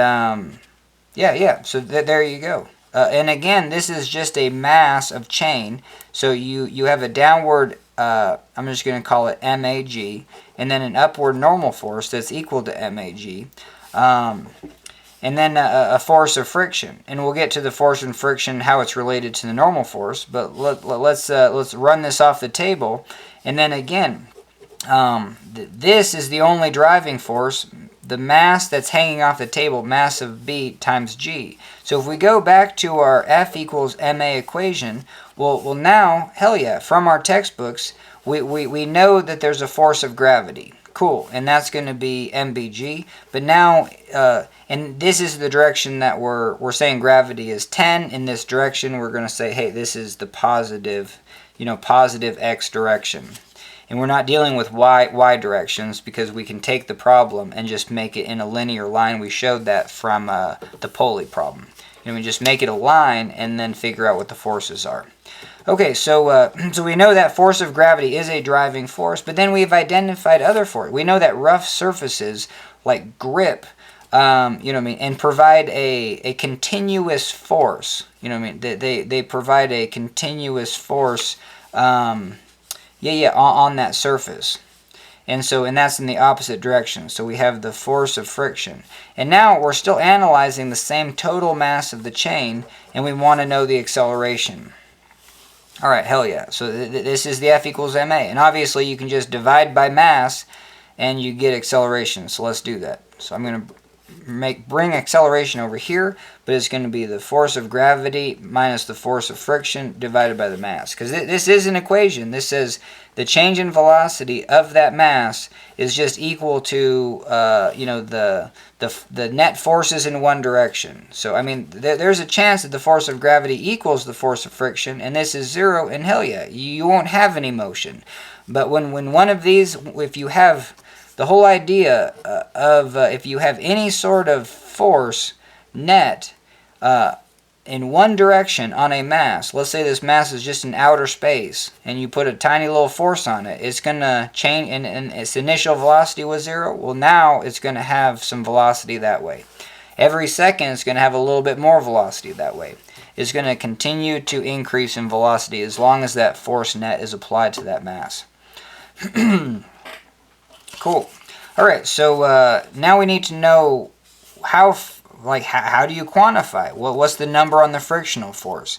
yeah, so there you go. And again, this is just a mass of chain. So you have a downward, I'm just going to call it MAG, and then an upward normal force that's equal to MAG. And then a force of friction. And we'll get to the force and friction, how it's related to the normal force. But let's run this off the table. And then again, this is the only driving force. The mass that's hanging off the table, mass of B times G. So if we go back to our F equals MA equation, well now, hell yeah, from our textbooks, we know that there's a force of gravity. Cool, and that's going to be MBG. But now, and this is the direction that we're saying gravity is 10. In this direction, we're going to say, hey, this is the positive, positive X direction. And we're not dealing with y directions because we can take the problem and just make it in a linear line. We showed that from the Pauli problem. We just make it a line and then figure out what the forces are. Okay, so we know that force of gravity is a driving force, but then we've identified other forces. We know that rough surfaces like grip, and provide a continuous force. They provide a continuous force. On that surface. And that's in the opposite direction. So we have the force of friction. And now we're still analyzing the same total mass of the chain, and we want to know the acceleration. All right, hell yeah. So this is the F equals ma. And obviously you can just divide by mass, and you get acceleration. So let's do that. So I'm going to bring acceleration over here, but it's going to be the force of gravity minus the force of friction divided by the mass. Because this is an equation. This says the change in velocity of that mass is just equal to the net forces in one direction. So I mean, there's a chance that the force of gravity equals the force of friction, and this is 0, and hell yeah, you won't have any motion. But when one of these, if you have the whole idea of if you have any sort of force net in one direction on a mass, let's say this mass is just in outer space, and you put a tiny little force on it, it's going to change, and its initial velocity was 0. Well, now it's going to have some velocity that way. Every second it's going to have a little bit more velocity that way. It's going to continue to increase in velocity as long as that force net is applied to that mass. Cool. All right, so now we need to know how do you quantify? What's the number on the frictional force?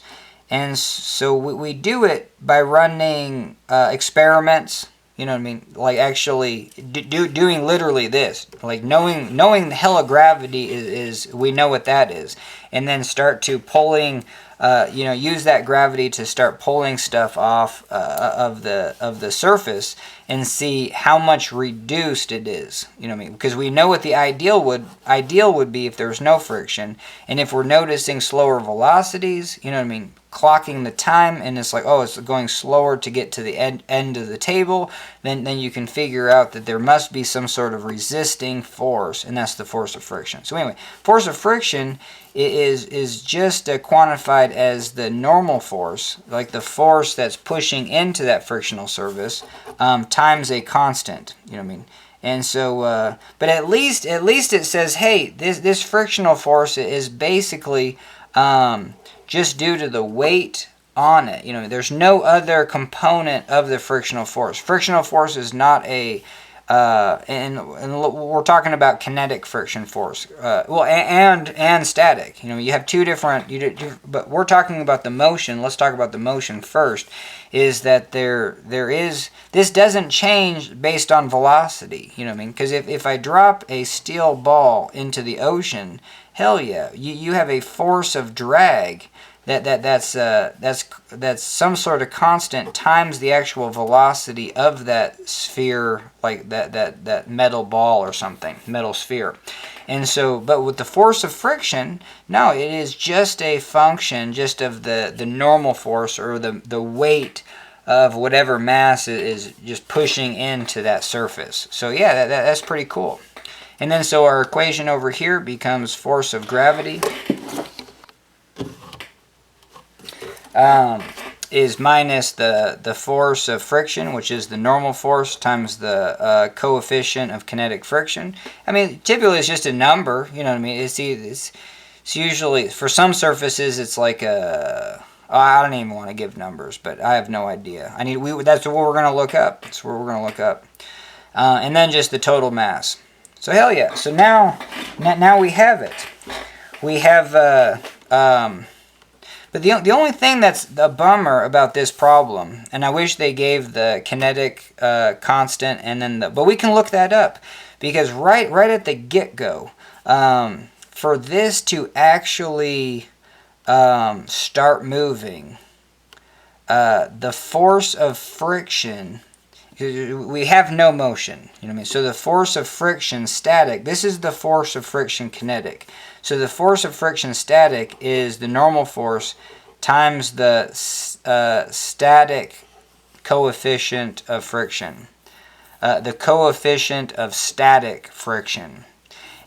And so we do it by running experiments. You know what I mean? Like actually doing literally this. Like knowing the hell of gravity is we know what that is, and then start to pulling. Use that gravity to start pulling stuff off of the surface and see how much reduced it is. You know what I mean? Because we know what the ideal would be if there was no friction, and if we're noticing slower velocities, you know what I mean, clocking the time, and it's like, oh, it's going slower to get to the end of the table, then you can figure out that there must be some sort of resisting force, and that's the force of friction. So anyway, force of friction is just quantified as the normal force, like the force that's pushing into that frictional surface, times a constant. You know what I mean? And so, but at least it says, hey, this frictional force is basically just due to the weight on it. There's no other component of the frictional force. Frictional force is not a and we're talking about kinetic friction force, and static. You have two different. But we're talking about the motion. Let's talk about the motion first. Is that there is, this doesn't change based on velocity. You know what I mean? Because if I drop a steel ball into the ocean, hell yeah, you have a force of drag. That's some sort of constant times the actual velocity of that sphere, like that metal ball or something, metal sphere. And so, but with the force of friction, no, it is just a function just of the normal force, or the weight of whatever mass is just pushing into that surface. So yeah, that's pretty cool. And then so our equation over here becomes force of gravity is minus the force of friction, which is the normal force, times the coefficient of kinetic friction. I mean, typically it's just a number, you know what I mean? It's usually, for some surfaces, it's like a... I don't even want to give numbers, but I have no idea. That's what we're going to look up. That's what we're going to look up. And then just the total mass. So hell yeah. So now we have it. We have... but the only thing that's a bummer about this problem, and I wish they gave the kinetic constant, and then but we can look that up, because right at the get-go, for this to actually start moving, the force of friction, we have no motion, you know what I mean? So the force of friction static, this is the force of friction kinetic. So the force of friction static is the normal force times the static coefficient of friction. The coefficient of static friction.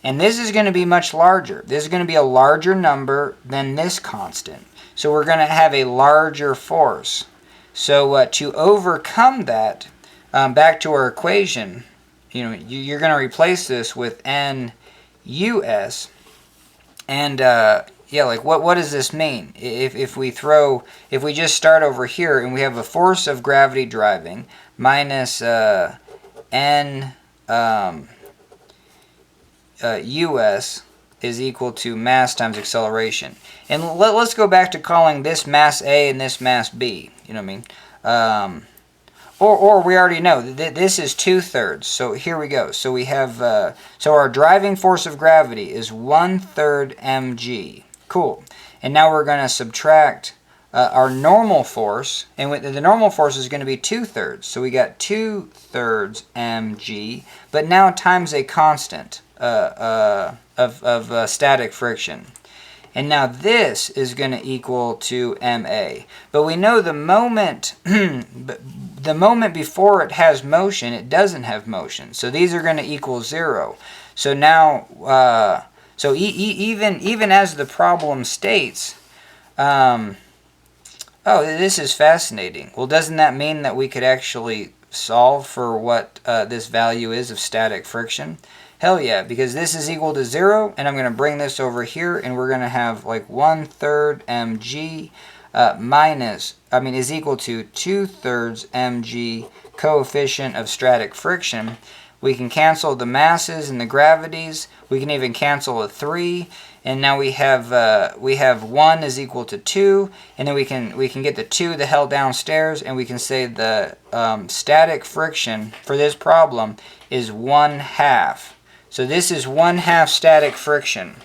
And this is going to be much larger. This is going to be a larger number than this constant. So we're going to have a larger force. So to overcome that, back to our equation, you know, you're going to replace this with NUS. And yeah, like what does this mean? If we just start over here and we have a force of gravity driving minus N US is equal to mass times acceleration. And let's go back to calling this mass A and this mass B. You know what I mean? Or we already know that this is 2/3. So here we go. So we have so our driving force of gravity is 1/3 mg. Cool. And now we're going to subtract our normal force, and the normal force is going to be 2/3. So we got 2/3 mg, but now times a constant of static friction. And now this is going to equal to ma. But we know the moment before it has motion, it doesn't have motion. So these are going to equal 0. So now, so even as the problem states, oh, this is fascinating. Well, doesn't that mean that we could actually solve for what this value is of static friction? Hell yeah, because this is equal to 0, and I'm going to bring this over here, and we're going to have like 1/3 mg is equal to 2/3 mg coefficient of static friction. We can cancel the masses and the gravities. We can even cancel a 3, and now we have 1 is equal to 2, and then we can get the 2 the hell downstairs, and we can say the static friction for this problem is 1/2. So this is 1/2 static friction.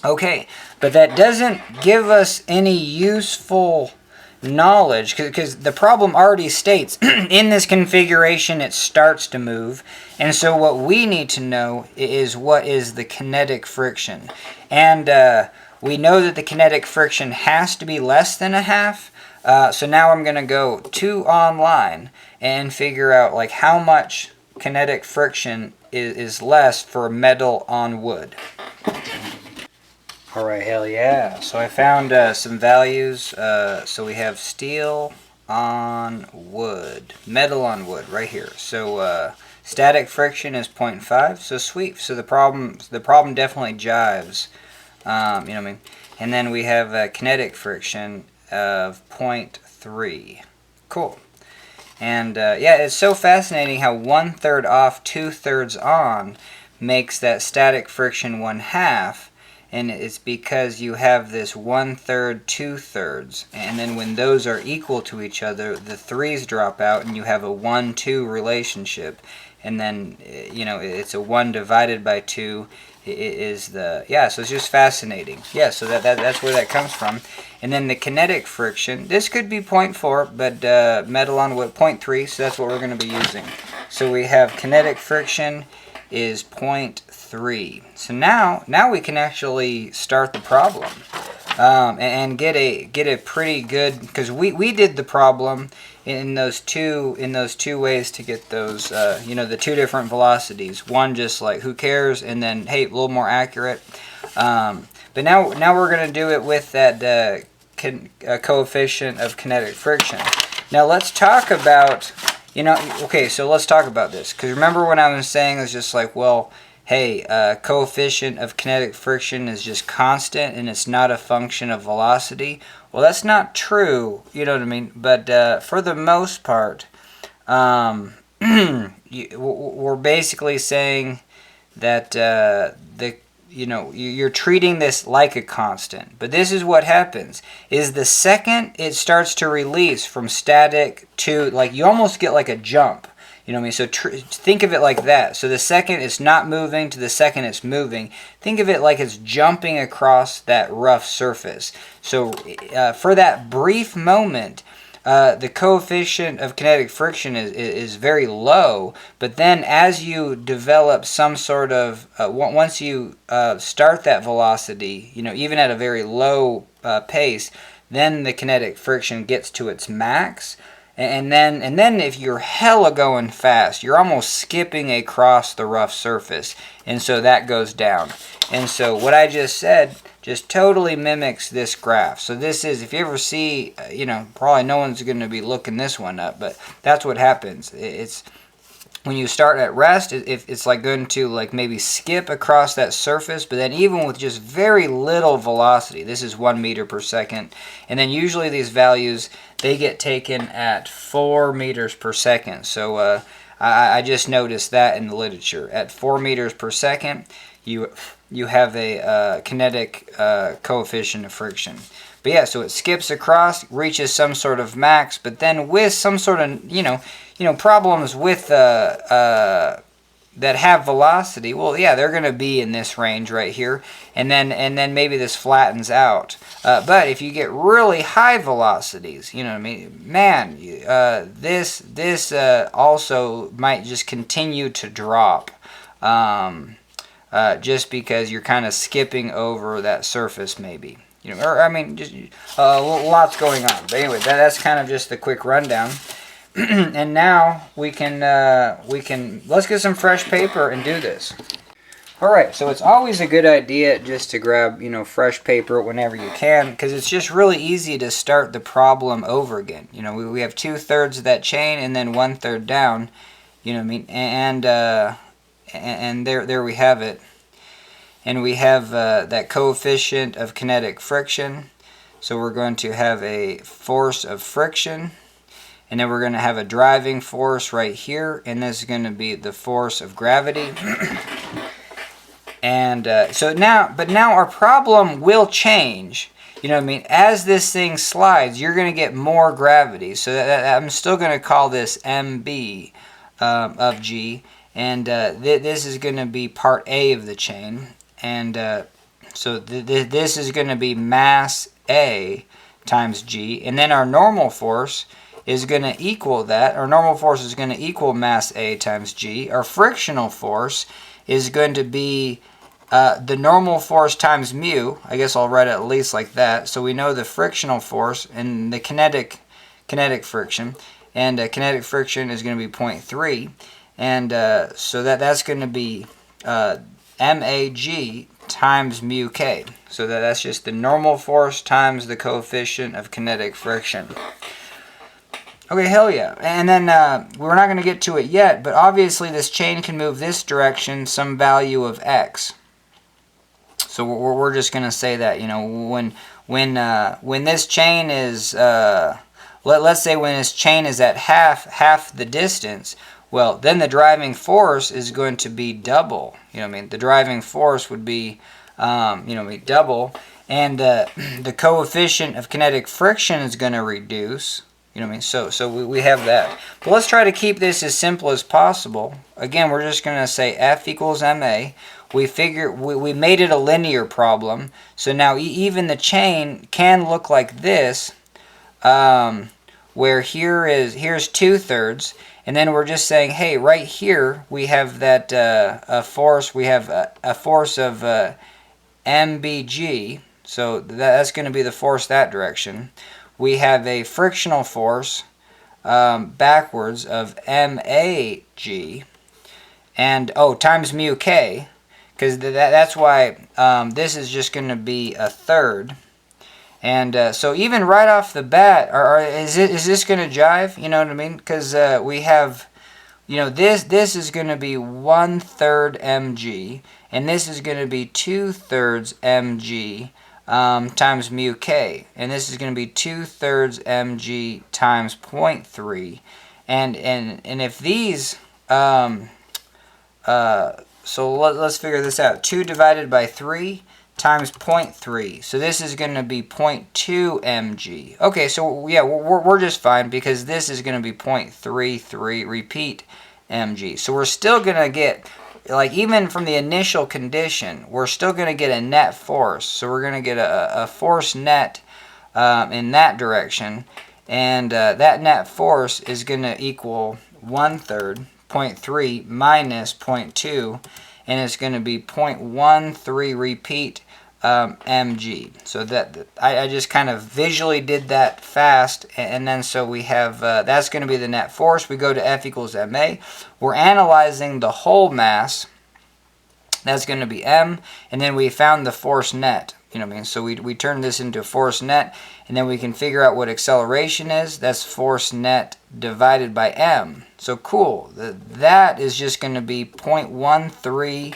Okay, but that doesn't give us any useful knowledge, because the problem already states in this configuration it starts to move, and so what we need to know is what is the kinetic friction. And we know that the kinetic friction has to be less than 1/2. So now I'm going to go to online and figure out like how much kinetic friction is less for metal on wood. Alright, hell yeah. So I found some values. So we have steel on wood, metal on wood right here. So static friction is 0.5. So sweet. So the problem definitely jives. You know what I mean? And then we have kinetic friction of 0.3. Cool. And yeah, it's so fascinating how 1/3 off, 2/3 on makes that static friction 1/2, and it's because you have this 1/3, 2/3, and then when those are equal to each other, the 3's drop out, and you have a 1-2 relationship, and then you know it's a 1 divided by 2 is the, yeah, so it's just fascinating. Yeah, so that's where that comes from. And then the kinetic friction, this could be 0.4, but metal on wood 0.3, so that's what we're going to be using. So we have kinetic friction is 0.3. So now we can actually start the problem. and get a pretty good, because we did the problem in those two ways to get those the two different velocities. One just like who cares, and then hey, a little more accurate. But now we're going to do it with that coefficient of kinetic friction. Now let's talk about, okay, so let's talk about this, because remember when I was saying it's just like, well, hey, coefficient of kinetic friction is just constant and it's not a function of velocity. Well, that's not true, you know what I mean? But for the most part, we're basically saying that you're treating this like a constant. But this is what happens, is the second it starts to release from static to, like, you almost get like a jump. You know what I mean? So think of it like that. So the second it's not moving to the second it's moving, think of it like it's jumping across that rough surface. So for that brief moment, the coefficient of kinetic friction is very low, but then as you develop some sort of, once you start that velocity, even at a very low pace, then the kinetic friction gets to its max. And then if you're hella going fast, you're almost skipping across the rough surface, and so that goes down. And so what I just said just totally mimics this graph. So this is, if you ever see, probably no one's going to be looking this one up, but that's what happens. It's when you start at rest, it's like going to like maybe skip across that surface, but then even with just very little velocity, this is 1 meter per second, and then usually these values, they get taken at 4 meters per second. So I just noticed that in the literature. At 4 meters per second, you have a kinetic coefficient of friction. But yeah, so it skips across, reaches some sort of max, but then with some sort of, problems with that have velocity, well, yeah, they're going to be in this range right here, and then maybe this flattens out. But if you get really high velocities, you know what I mean, man, this also might just continue to drop, just because you're kind of skipping over that surface, maybe. Just lots going on. But anyway, that's kind of just the quick rundown. And now we can let's get some fresh paper and do this. All right, so it's always a good idea just to grab fresh paper whenever you can, because it's just really easy to start the problem over again. We have 2/3 of that chain and then 1/3 down. You know what I mean? And there we have it. And we have that coefficient of kinetic friction. So we're going to have a force of friction. And then we're going to have a driving force right here. And this is going to be the force of gravity. And now our problem will change. You know what I mean? As this thing slides, you're going to get more gravity. So I'm still going to call this MB of G. And this is going to be part A of the chain. And so this is going to be mass A times G. And then our normal force is going to equal that. Our normal force is going to equal mass A times G. Our frictional force is going to be the normal force times mu. I guess I'll write it at least like that. So we know the frictional force and the kinetic friction. And kinetic friction is going to be 0.3. And so that's going to be MAG times mu k. So that's just the normal force times the coefficient of kinetic friction. Okay, hell yeah. And then we're not going to get to it yet, but obviously this chain can move this direction, some value of x. So we're just going to say that, when this chain is, let's say when this chain is at half the distance, well, then the driving force is going to be double. The driving force would be, double. And the coefficient of kinetic friction is going to reduce. So we have that. But let's try to keep this as simple as possible. Again, we're just going to say F equals ma. We made it a linear problem. So now even the chain can look like this, where here's 2/3. And then we're just saying, hey, right here we have that force. We have a force of mbg, So that's going to be the force that direction. We have a frictional force backwards of MAG, and times mu k, because that's why this is just going to be a third. And so even right off the bat, is this going to jive? You know what I mean? Because we have, this is going to be 1/3 mg, and this is going to be 2/3 mg times mu k, and this is going to be 2/3 mg times 0.3, and if these, so let's figure this out. 2 divided by 3 times 0.3. So this is going to be 0.2 mg. Okay, so yeah, we're just fine because this is going to be 0.33 repeat mg. So we're still going to get, like, even from the initial condition, we're still going to get a net force. So we're going to get a force net in that direction. And that net force is going to equal 1/3, 0.3 minus 0.2. And it's going to be 0.13 repeat mg. So that I just kind of visually did that fast, and then so we have that's going to be the net force. We go to F equals ma. We're analyzing the whole mass. That's going to be m, and then we found the force net. You know what I mean? So we turn this into force net, and then we can figure out what acceleration is. That's force net divided by m. So cool. That is just going to be 0.13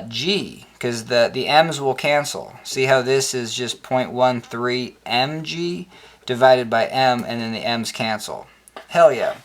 g, because the m's will cancel. See how this is just 0.13 mg divided by m, and then the m's cancel. Hell yeah.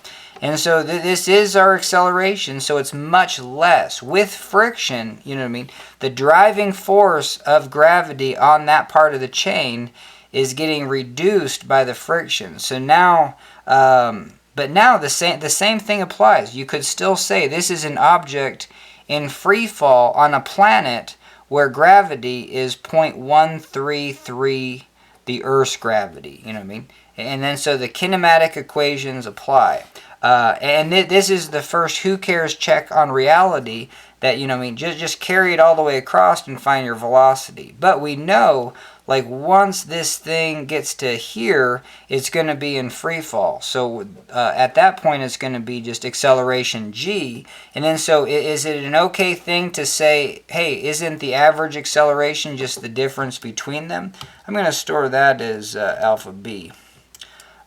And so this is our acceleration, so it's much less. With friction, you know what I mean, the driving force of gravity on that part of the chain is getting reduced by the friction. So now, but now the same thing applies. You could still say this is an object in free fall on a planet where gravity is 0.133 the Earth's gravity, you know what I mean? And then so the kinematic equations apply. And this is the first who cares check on reality that, you know what I mean, just carry it all the way across and find your velocity. But we know, like, once this thing gets to here, it's going to be in free fall. So at that point, it's going to be just acceleration g. And then so is it an okay thing to say, hey, isn't the average acceleration just the difference between them? I'm going to store that as alpha b.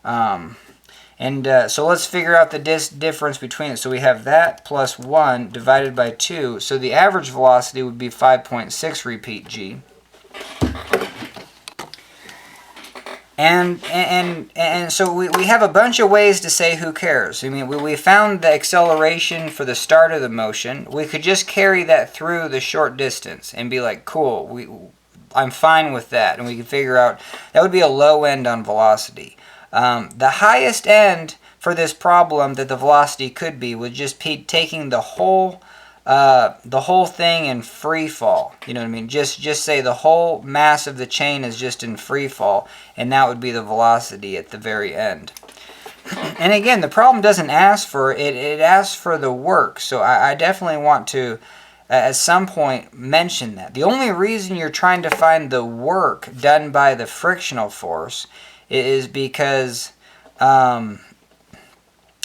So let's figure out the difference between it. So we have that plus 1 divided by 2. So the average velocity would be 5.6 repeat g. And so we have a bunch of ways to say who cares. I mean, we found the acceleration for the start of the motion. We could just carry that through the short distance and be like, cool, I'm fine with that. And we can figure out, that would be a low end on velocity. The highest end for this problem that the velocity could be would just be taking the whole thing in free fall. You know what I mean? Just say the whole mass of the chain is just in free fall, and that would be the velocity at the very end. And again, the problem doesn't ask for it; it asks for the work. So I definitely want to, at some point, mention that. The only reason you're trying to find the work done by the frictional force is because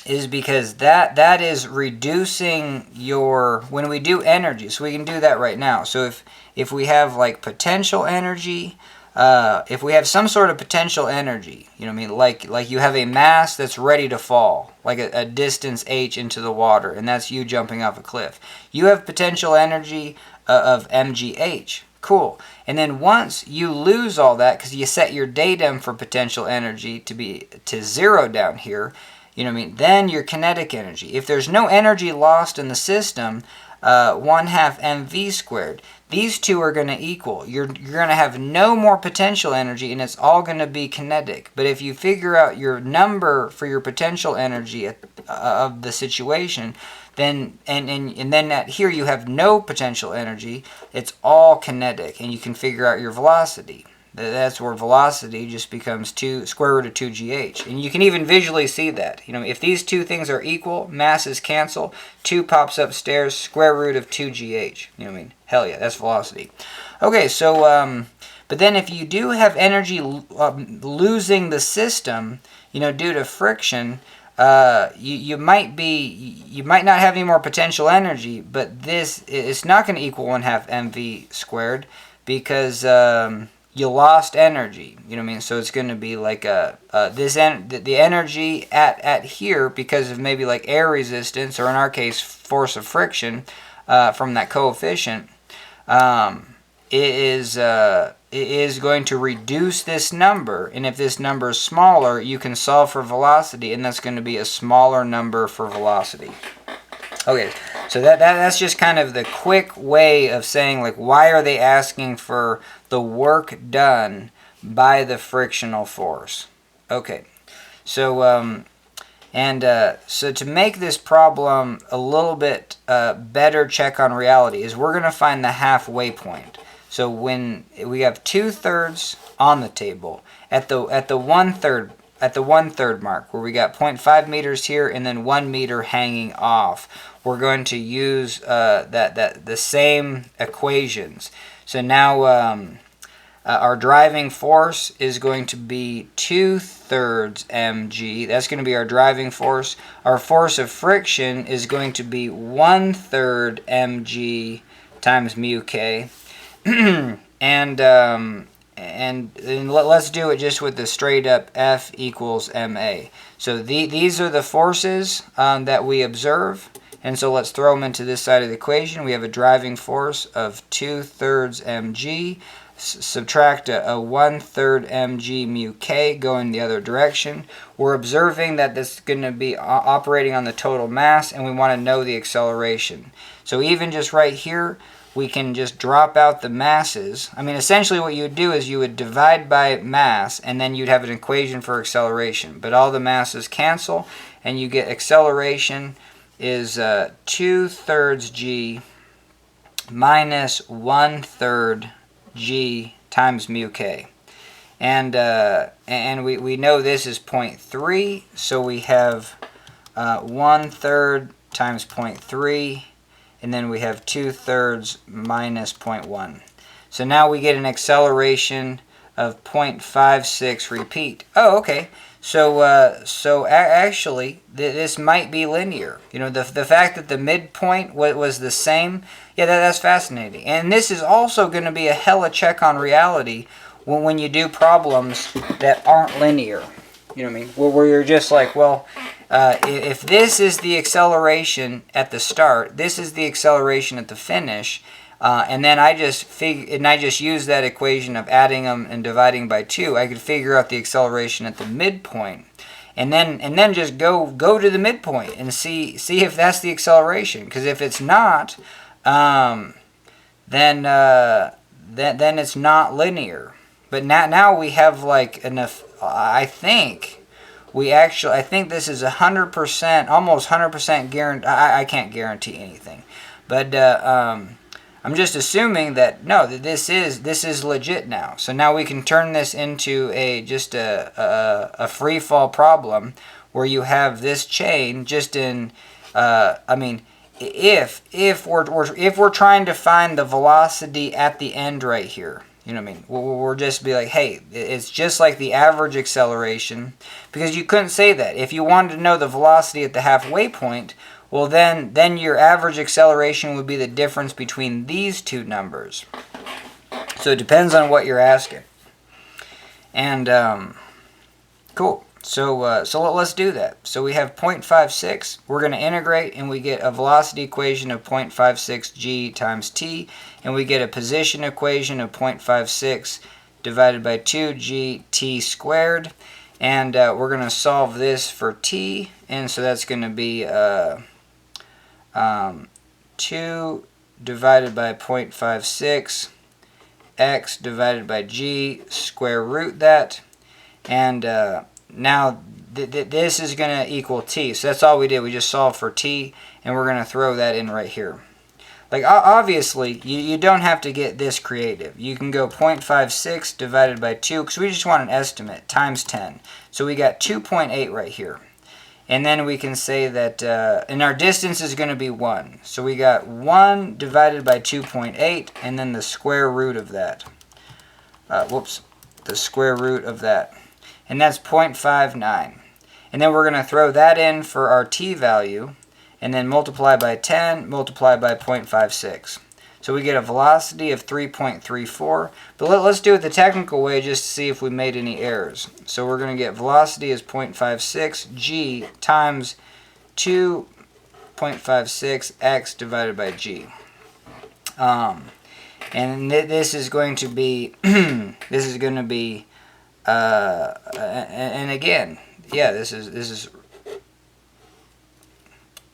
that is reducing your, when we do energy, so we can do that right now. So if we have like potential energy, if we have some sort of potential energy, you know what I mean, like you have a mass that's ready to fall, like a distance h into the water, and that's you jumping off a cliff. You have potential energy of mgh. Cool. And then once you lose all that, because you set your datum for potential energy to be to 0 down here, you know what I mean, then your kinetic energy. If there's no energy lost in the system, 1/2 mv squared. These two are going to equal. You're going to have no more potential energy, and it's all going to be kinetic. But if you figure out your number for your potential energy of the situation, then and then at here you have no potential energy. It's all kinetic, and you can figure out your velocity. That's where velocity just becomes square root of 2gh. And you can even visually see that. You know, if these two things are equal, masses cancel, 2 pops upstairs, square root of 2gh. You know what I mean? Hell yeah, that's velocity. Okay, so But then if you do have energy losing the system, due to friction, you might not have any more potential energy, but it's not going to equal 1/2 mv squared because you lost energy. You know what I mean? So it's going to be like the energy at here, because of maybe like air resistance, or in our case force of friction from that coefficient, it is going to reduce this number. And if this number is smaller, you can solve for velocity, and that's going to be a smaller number for velocity. Okay, so that's just kind of the quick way of saying, like, why are they asking for the work done by the frictional force? Okay, so so to make this problem a little bit better check on reality is we're going to find the halfway point. So when we have 2/3 on the table, at the 1/3 mark, where we got 0.5 meters here and then 1 meter hanging off, we're going to use the same equations. So now our driving force is going to be 2/3 mg. That's going to be our driving force. Our force of friction is going to be 1/3 mg times mu k. and let's do it just with the straight up F equals ma. So these are the forces that we observe. And so let's throw them into this side of the equation. We have a driving force of 2/3 mg. Subtract a 1/3 mg mu k going the other direction. We're observing that this is going to be operating on the total mass, and we want to know the acceleration. So even just right here, we can just drop out the masses. I mean, essentially what you would do is you would divide by mass, and then you'd have an equation for acceleration. But all the masses cancel, and you get acceleration is 2/3 g minus 1/3 g times mu k. And we know this is 0.3, so we have 1/3 times 0.3, and then we have 2/3 minus 0.1. So now we get an acceleration of 0.56 repeat. Oh, okay. So actually, this might be linear. The fact that the midpoint was the same, yeah, that's fascinating. And this is also going to be a hella check on reality when you do problems that aren't linear. You know what I mean? Where you're just like, well, if this is the acceleration at the start, this is the acceleration at the finish, and then I just use that equation of adding them and dividing by 2. I could figure out the acceleration at the midpoint, and then just go to the midpoint and see if that's the acceleration. Because if it's not, then it's not linear. But now we have like enough. I think this is 100%, almost 100% guarantee. I can't guarantee anything, but I'm just assuming that no, this is legit now. So now we can turn this into just a free fall problem where you have this chain just in. I mean, if we're trying to find the velocity at the end right here. You know what I mean? We'll just be like, hey, it's just like the average acceleration, because you couldn't say that. If you wanted to know the velocity at the halfway point, well, then your average acceleration would be the difference between these two numbers. So it depends on what you're asking. And cool. So let's do that. So we have 0.56. We're going to integrate, and we get a velocity equation of 0.56 g times t, and we get a position equation of 0.56 divided by 2g t squared. And we're going to solve this for t, and so that's going to be 2 divided by 0.56 x divided by g, square root that, and now this is going to equal t. So that's all we did. We just solved for t, and we're going to throw that in right here. Like, obviously, you don't have to get this creative. You can go 0.56 divided by 2, because we just want an estimate, times 10. So we got 2.8 right here. And then we can say that, and our distance is going to be 1. So we got 1 divided by 2.8, and then the square root of that. the square root of that. And that's 0.59. And then we're going to throw that in for our t value, and then multiply by 10, multiply by 0.56. So we get a velocity of 3.34. But let's do it the technical way just to see if we made any errors. So we're going to get velocity is 0.56 g times 2.56 x divided by g. And this is going to be this is going to be and again, yeah, this is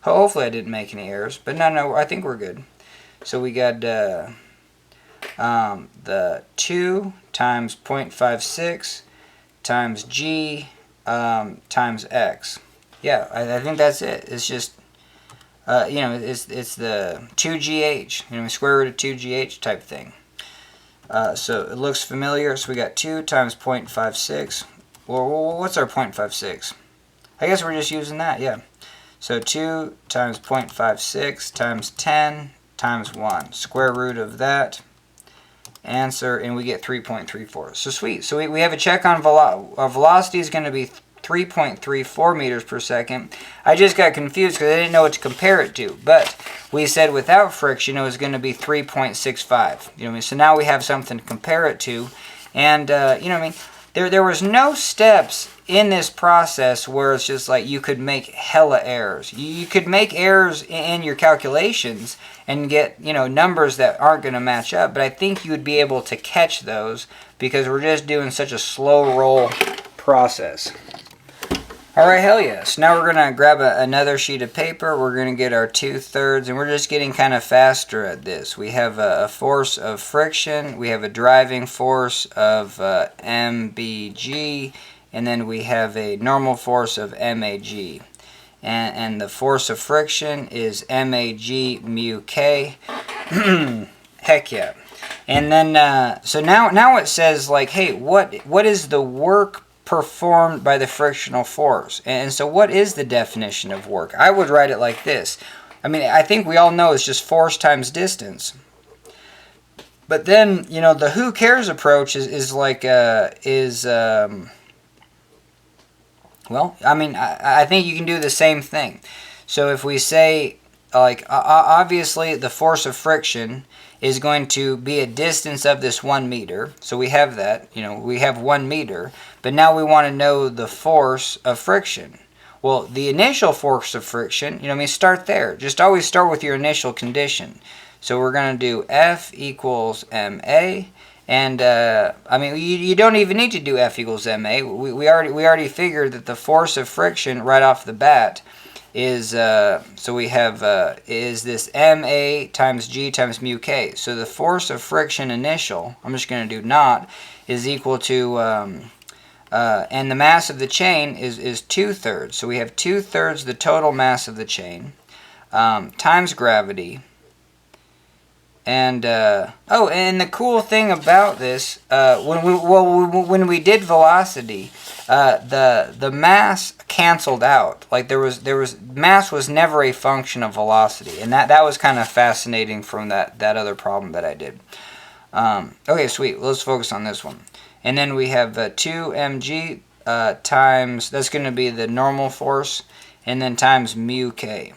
hopefully I didn't make any errors, but no, I think we're good. So we got the 2 times 0.56 times g times x. Yeah, I think that's it. It's just it's the 2gh, square root of 2gh type thing. So it looks familiar. So we got 2 times 0.56. Well, what's our 0.56? I guess we're just using that, yeah. So 2 times 0.56 times 10 times 1. Square root of that. Answer, and we get 3.34. So sweet. So we have a check on velocity is going to be 3.34 meters per second. I just got confused because I didn't know what to compare it to. But we said without friction it was going to be 3.65. So now we have something to compare it to. And there was no steps in this process where it's just like you could make hella errors. You could make errors in your calculations and get numbers that aren't going to match up. But I think you would be able to catch those because we're just doing such a slow roll process. Alright, hell yes. Now we're going to grab another sheet of paper. We're going to get our 2/3, and we're just getting kind of faster at this. We have a force of friction. We have a driving force of mbg, and then we have a normal force of mag. And the force of friction is mag mu k. Heck yeah. And then, so now it says, like, hey, what is the work performed by the frictional force? And so what is the definition of work? I would write it like this. I think we all know it's just force times distance. But then, the who cares approach is well, I think you can do the same thing. So if we say, like, obviously the force of friction is going to be a distance of this 1 meter. So we have that, we have 1 meter. But now we want to know the force of friction. Well, the initial force of friction, start there. Just always start with your initial condition. So we're going to do F equals ma. And, you don't even need to do F equals ma. We already figured that the force of friction right off the bat is, so we have, is this ma times g times mu k. So the force of friction initial, I'm just going to do naught, is equal to, and the mass of the chain is 2/3. So we have 2/3 the total mass of the chain, times gravity. And and the cool thing about this, when we did velocity, the mass canceled out. Like there was mass was never a function of velocity, and that was kind of fascinating from that other problem that I did. Okay, sweet. Let's focus on this one. And then we have 2 mg times, that's going to be the normal force, and then times mu k.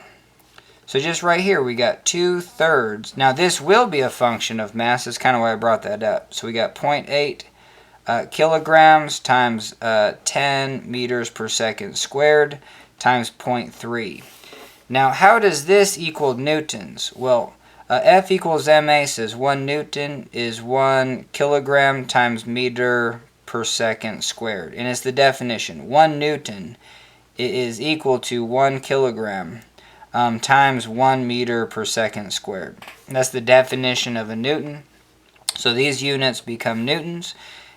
So just right here, we got 2/3. Now this will be a function of mass. That's kind of why I brought that up. So we got 0.8 kilograms times 10 meters per second squared times 0.3. Now how does this equal newtons? Well, F equals ma says 1 newton is 1 kilogram times meter per second squared. And it's the definition. 1 newton is equal to 1 kilogram times 1 meter per second squared. And that's the definition of a newton. So these units become newtons,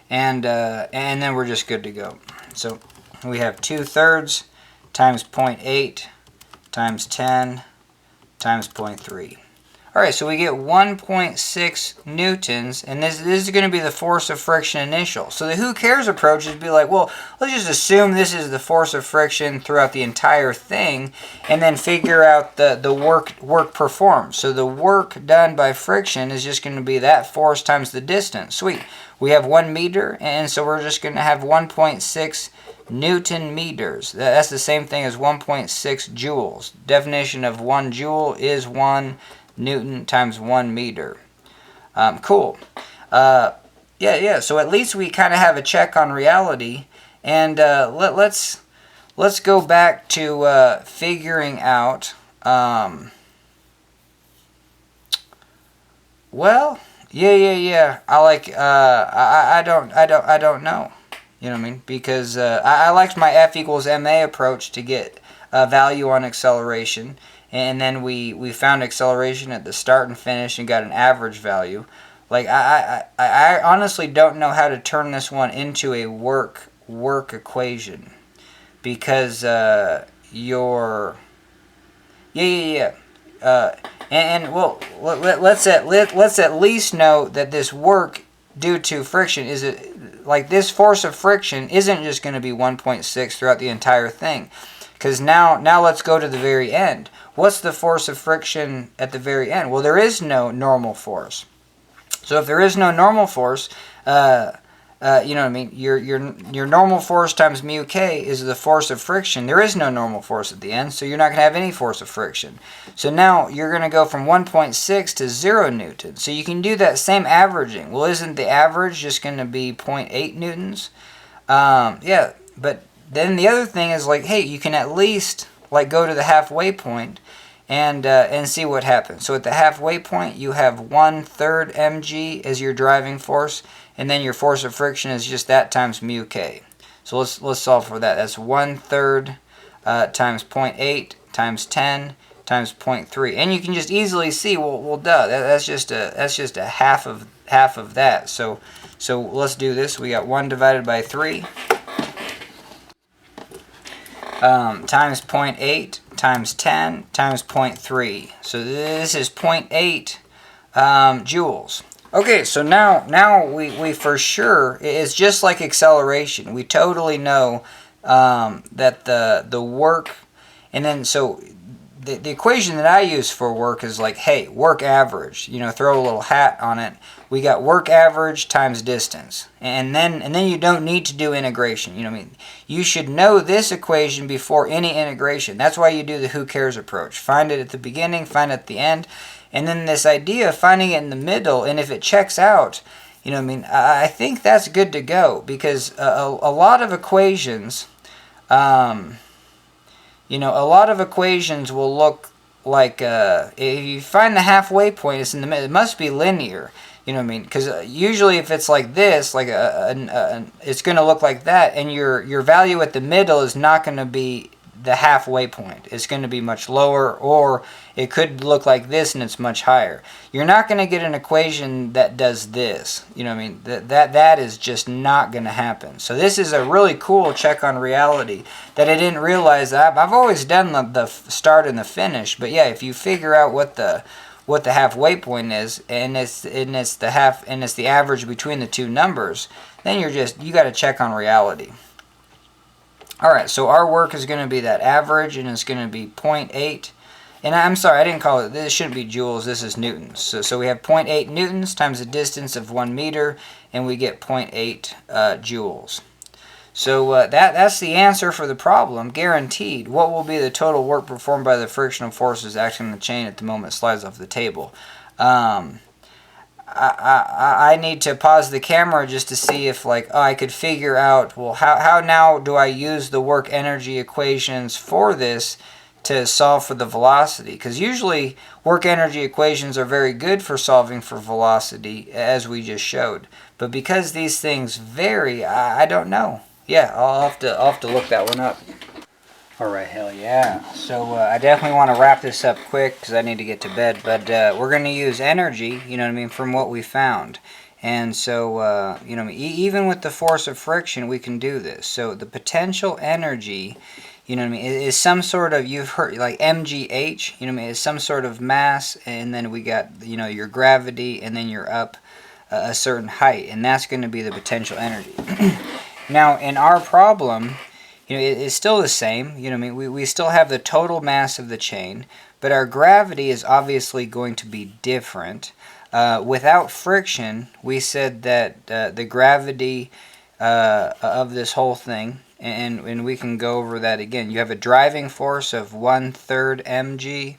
and then we're just good to go. So we have 2/3 times 0.8 times 10 times 0.3. Alright, so we get 1.6 newtons, and this is going to be the force of friction initial. So the who cares approach is be like, well, let's just assume this is the force of friction throughout the entire thing, and then figure out the work performed. So the work done by friction is just going to be that force times the distance. Sweet. We have 1 meter, and so we're just going to have 1.6 Newton meters. That's the same thing as 1.6 joules. Definition of 1 joule is 1 Newton times 1 meter. Cool. Yeah. So at least we kind of have a check on reality, and let's go back to figuring out. Well, yeah. I don't know. You know what I mean? Because I liked my F equals ma approach to get a value on acceleration. And then we found acceleration at the start and finish and got an average value. Like, I honestly don't know how to turn this one into a work equation. Because your... Yeah. Well, let's at least know that this work due to friction is like this force of friction isn't just going to be 1.6 throughout the entire thing. Because now let's go to the very end. What's the force of friction at the very end? Well, there is no normal force. So if there is no normal force, you know what I mean? Your normal force times mu k is the force of friction. There is no normal force at the end, so you're not going to have any force of friction. So now you're going to go from 1.6 to 0 Newton. So you can do that same averaging. Well, isn't the average just going to be 0.8 newtons? Yeah, but then the other thing is like, hey, you can at least like go to the halfway point and see what happens. So at the halfway point, you have 1/3 mg as your driving force, and then your force of friction is just that times mu k. So let's solve for that. That's 1/3 times 0.8 times 10 times 0.3, and you can just easily see, well, duh, that's just a half of that. So let's do this. We got 1 divided by 3. Times 0.8 times 10 times 0.3. So this is 0.8 joules. Okay, so now we for sure, it's just like acceleration. We totally know that the work, and then so the equation that I use for work is like, hey, work average, you know, throw a little hat on it. We got work average times distance. And then you don't need to do integration. You know what I mean? You should know this equation before any integration. That's why you do the who cares approach. Find it at the beginning, find it at the end. And then this idea of finding it in the middle, and if it checks out, you know what I mean? I think that's good to go, because a lot of equations, you know, a lot of equations will look like, if you find the halfway point, it's in the middle. It must be linear. You know what I mean? Because usually if it's like this, like it's going to look like that, and your value at the middle is not going to be the halfway point. It's going to be much lower, or it could look like this and it's much higher. You're not going to get an equation that does this. You know what I mean? That is just not going to happen. So this is a really cool check on reality that I didn't realize. I've always done the start and the finish, but yeah, if you figure out what the halfway point is, and it's the average between the two numbers, then you got to check on reality. Alright, so our work is going to be that average, and it's going to be 0.8. And I'm sorry, I didn't call it, this shouldn't be joules, this is newtons. So we have 0.8 newtons times a distance of 1 meter, and we get 0.8 joules. So that's the answer for the problem, guaranteed. What will be the total work performed by the frictional forces acting on the chain at the moment it slides off the table? I need to pause the camera just to see if, like, I could figure out, well, how now do I use the work energy equations for this to solve for the velocity? Because usually work energy equations are very good for solving for velocity, as we just showed. But because these things vary, I don't know. Yeah, I'll have to look that one up. Alright, hell yeah. So I definitely want to wrap this up quick because I need to get to bed. But we're going to use energy, you know what I mean, from what we found. And so, you know, even with the force of friction, we can do this. So the potential energy, you know what I mean, is some sort of, you've heard, like mgh, you know what I mean, is some sort of mass, and then we got, you know, your gravity, and then you're up a certain height, and that's going to be the potential energy. Now, in our problem, you know, it's still the same, you know what I mean, we still have the total mass of the chain, but our gravity is obviously going to be different. Without friction, we said that the gravity of this whole thing, and we can go over that again. You have a driving force of 1/3 mg.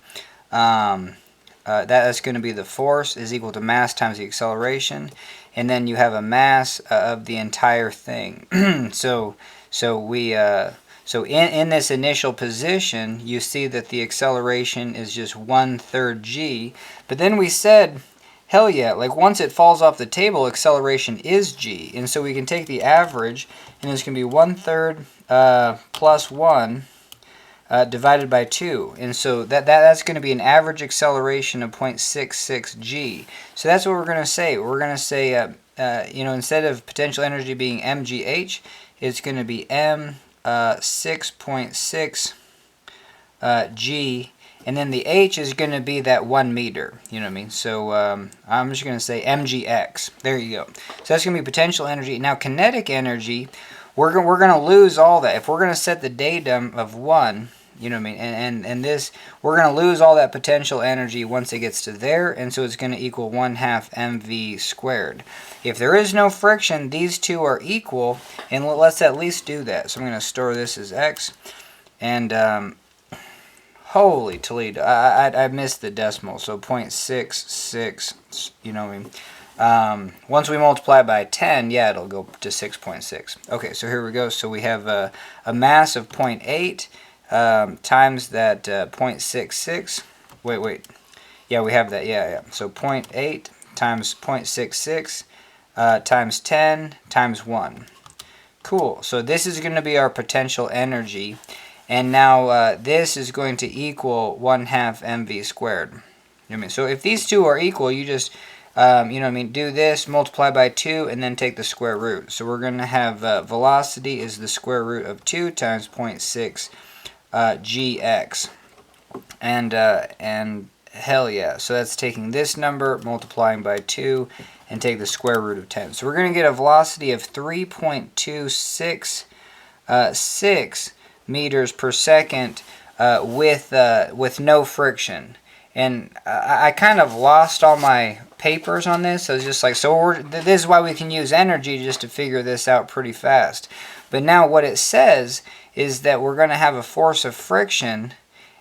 That's going to be the force is equal to mass times the acceleration, and then you have a mass of the entire thing. So in this initial position, you see that the acceleration is just 1/3 g. But then we said, hell yeah, like once it falls off the table, acceleration is g. And so we can take the average, and it's going to be 1/3 plus 1 divided by 2. And so that's going to be an average acceleration of 0.66 g. So that's what we're going to say. We're going to say, you know, instead of potential energy being mgh, it's going to be m 6.6 g. And then the h is going to be that 1 meter, you know what I mean? So I'm just going to say mgx. There you go. So that's going to be potential energy. Now kinetic energy, we're going to lose all that. If we're going to set the datum of 1, you know what I mean? And this, we're going to lose all that potential energy once it gets to there, and so it's going to equal 1/2 mv squared. If there is no friction, these two are equal, and let's at least do that. So I'm going to store this as x, and holy Toledo, I missed the decimal, so 0.66, you know what I mean? Once we multiply by 10, yeah, it'll go to 6.6. Okay, so here we go. So we have a mass of 0.8 times that 0.66. Wait. Yeah, we have that. Yeah. So 0.8 times 0.66 times 10 times 1. Cool. So this is going to be our potential energy. And now this is going to equal 1/2 mv squared. You know what I mean? So if these two are equal, you just, you know what I mean, do this, multiply by 2, and then take the square root. So we're going to have velocity is the square root of 2 times 0.6 gx. And hell yeah. So that's taking this number, multiplying by 2, and take the square root of 10. So we're going to get a velocity of 3.266 meters per second with no friction. And I kind of lost all my papers on this. I was just like, so this is why we can use energy just to figure this out pretty fast. But now what it says is that we're going to have a force of friction,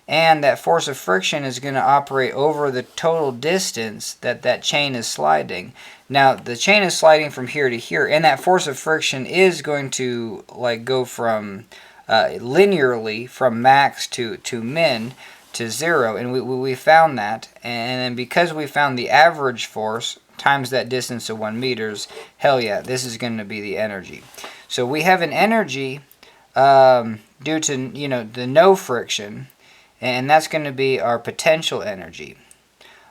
and that force of friction is going to operate over the total distance that chain is sliding. Now the chain is sliding from here to here, and that force of friction is going to like go from linearly from max to min to 0, and we found that, and then because we found the average force times that distance of 1 meters, hell yeah, this is going to be the energy. So we have an energy due to, you know, the no friction, and that's going to be our potential energy.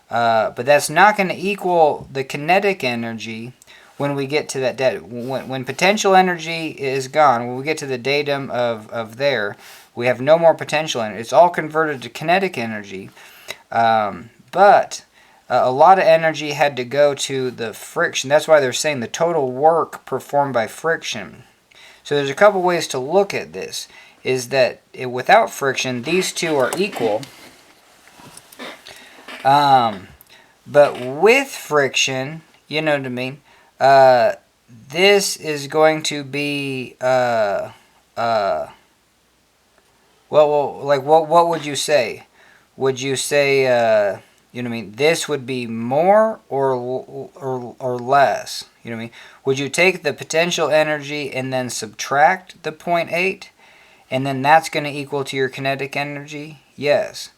But that's not going to equal the kinetic energy when we get to that when potential energy is gone. When we get to the datum of there, we have no more potential energy. It's all converted to kinetic energy, but a lot of energy had to go to the friction. That's why they're saying the total work performed by friction. So there's a couple ways to look at this. Is that without friction, these two are equal. But with friction, you know what I mean, this is going to be, well, like, what would you say? Would you say, you know what I mean, this would be more or less? You know what I mean? Would you take the potential energy and then subtract the 0.8? And then that's going to equal to your kinetic energy? Yes.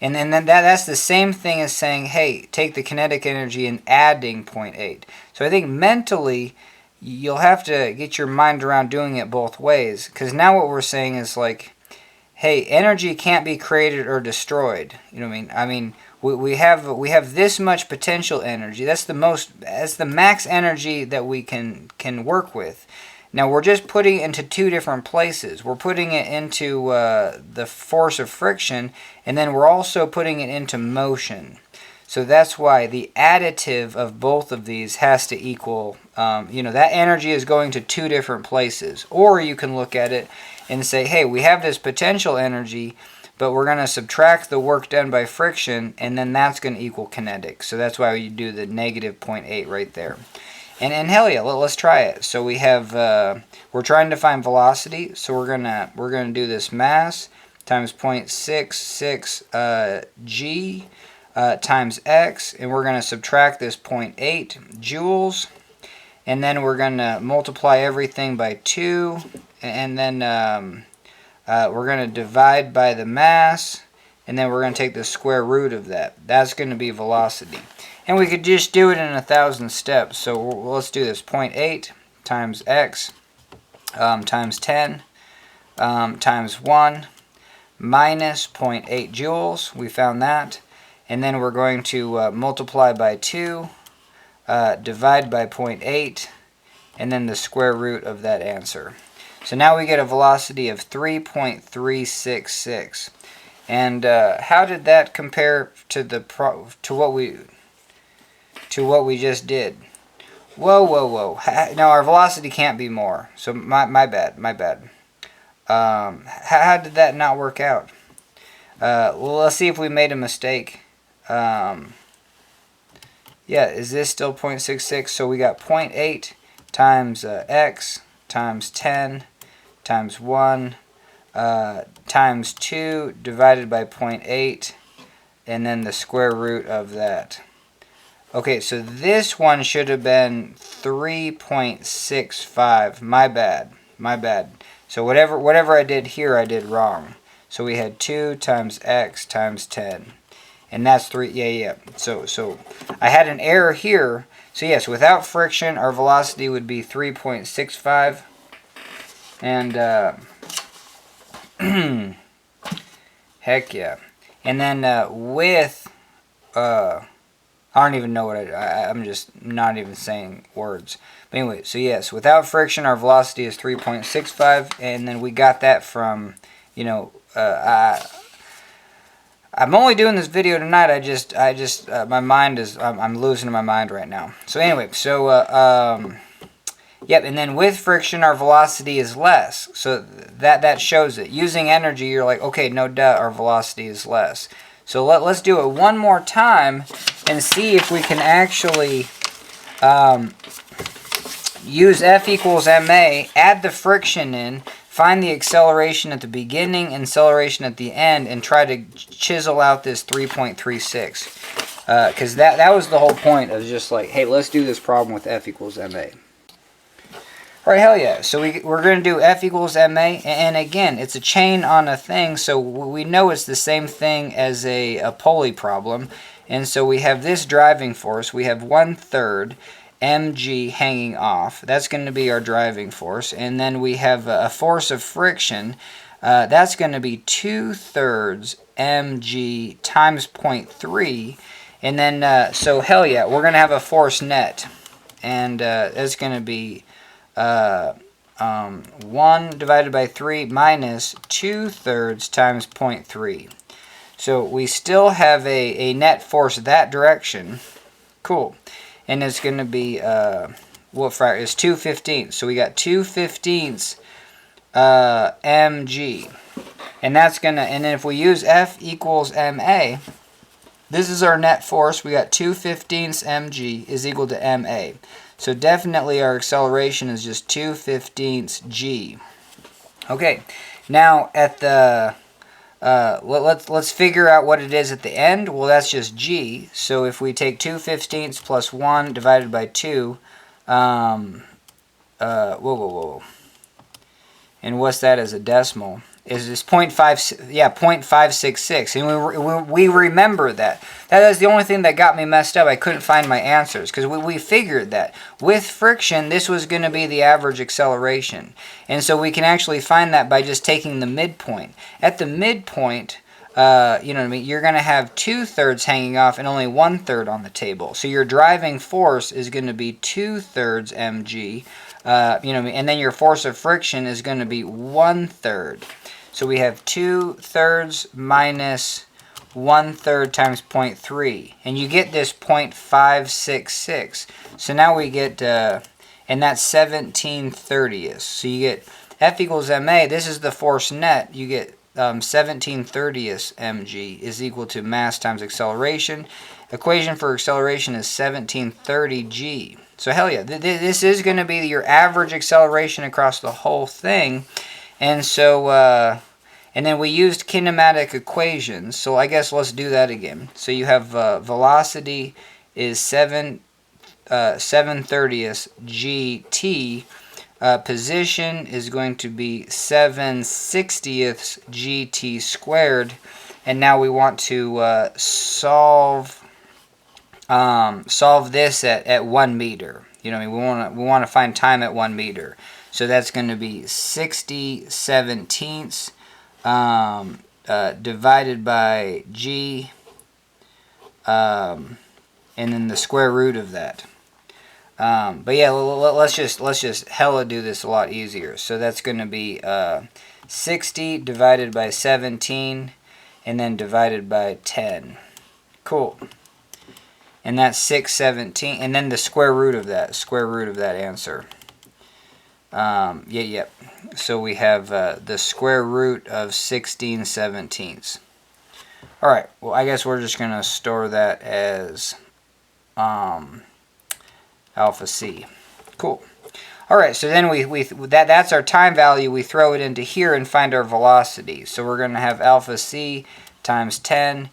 And then that's the same thing as saying, hey, take the kinetic energy and adding 0.8. So I think mentally, you'll have to get your mind around doing it both ways. Because now what we're saying is like, hey, energy can't be created or destroyed. You know what I mean? I mean, we have this much potential energy. That's the max energy that we can work with. Now we're just putting it into two different places. We're putting it into the force of friction, and then we're also putting it into motion. So that's why the additive of both of these has to equal, that energy is going to two different places. Or you can look at it and say, hey, we have this potential energy, but we're going to subtract the work done by friction, and then that's going to equal kinetic. So that's why you do the negative 0.8 right there. And hell yeah, let's try it. So we have, we're trying to find velocity, so we're gonna do this mass times 0.66 g times x, and we're gonna subtract this 0.8 joules, and then we're gonna multiply everything by 2, and then we're gonna divide by the mass, and then we're gonna take the square root of that. That's gonna be velocity. And we could just do it in 1,000 steps. So let's do this. 0.8 times x times 10 times 1 minus 0.8 joules. We found that. And then we're going to multiply by 2, divide by 0.8, and then the square root of that answer. So now we get a velocity of 3.366. And how did that compare to what we just did? Whoa. Now our velocity can't be more. So my bad. How did that not work out? Well, let's see if we made a mistake. Yeah, is this still 0.66? So we got 0.8 times x times 10 times 1 times 2 divided by 0.8, and then the square root of that. Okay, so this one should have been 3.65. My bad. So whatever I did here, I did wrong. So we had 2 times x times 10. And that's 3. Yeah. So I had an error here. So yes, without friction, our velocity would be 3.65. And heck yeah. And then with I don't even know what I'm just not even saying words. But anyway, so yes, without friction, our velocity is 3.65, and then we got that from, I'm only doing this video tonight. I just, my mind is, I'm losing my mind right now. So anyway, yep, and then with friction, our velocity is less. So that shows it. Using energy, you're like, okay, no duh, our velocity is less. So let's do it one more time and see if we can actually use F equals ma, add the friction in, find the acceleration at the beginning and acceleration at the end, and try to chisel out this 3.36. Because that was the whole point of just like, hey, let's do this problem with F equals ma. Alright, hell yeah. So we're going to do F equals ma, and again, it's a chain on a thing, so we know it's the same thing as a pulley problem. And so we have this driving force. We have 1/3 mg hanging off. That's going to be our driving force. And then we have a force of friction. That's going to be 2/3 mg times 0.3. And then, so hell yeah, we're going to have a force net. And that's going to be 1 divided by 3 minus 2/3 times 0.3. So we still have a net force that direction. Cool. And it's going to be, it's 2/15. So we got 2/15 mg. And that's going to, and then if we use F equals ma, this is our net force. We got 2/15 mg is equal to ma. So definitely our acceleration is just 2/15 g. Okay, now at the let's figure out what it is at the end. Well, that's just g. So if we take 2/15 plus 1 divided by 2, whoa. And what's that as a decimal? Is this 0.566, and we remember that. That is the only thing that got me messed up. I couldn't find my answers, because we figured that with friction, this was going to be the average acceleration. And so we can actually find that by just taking the midpoint. At the midpoint, you know what I mean, you're going to have 2/3 hanging off and only 1/3 on the table. So your driving force is going to be 2/3 mg, you know what I mean, and then your force of friction is going to be 1/3. So we have 2/3 minus 1/3 times 0.3, and you get this 0.566. So now we get, and that's 17/30ths. So you get F equals ma. This is the force net. You get 17/30ths mg is equal to mass times acceleration. Equation for acceleration is 1730 g. So hell yeah, this is going to be your average acceleration across the whole thing. And so, and then we used kinematic equations. So I guess let's do that again. So you have velocity is 7/30ths gt. Position is going to be 7/60ths gt squared, and now we want to solve this at 1 meter. You know, we want to find time at 1 meter. So that's going to be 60/17ths divided by g, and then the square root of that. But yeah, let's just hella do this a lot easier. So that's going to be 60 divided by 17, and then divided by 10. Cool. And that's 6/17, and then the square root of that answer. Yep. So we have the square root of 16/17. All right. Well, I guess we're just gonna store that as alpha c. Cool. All right, so then that's our time value. We throw it into here and find our velocity. So we're going to have alpha c times 10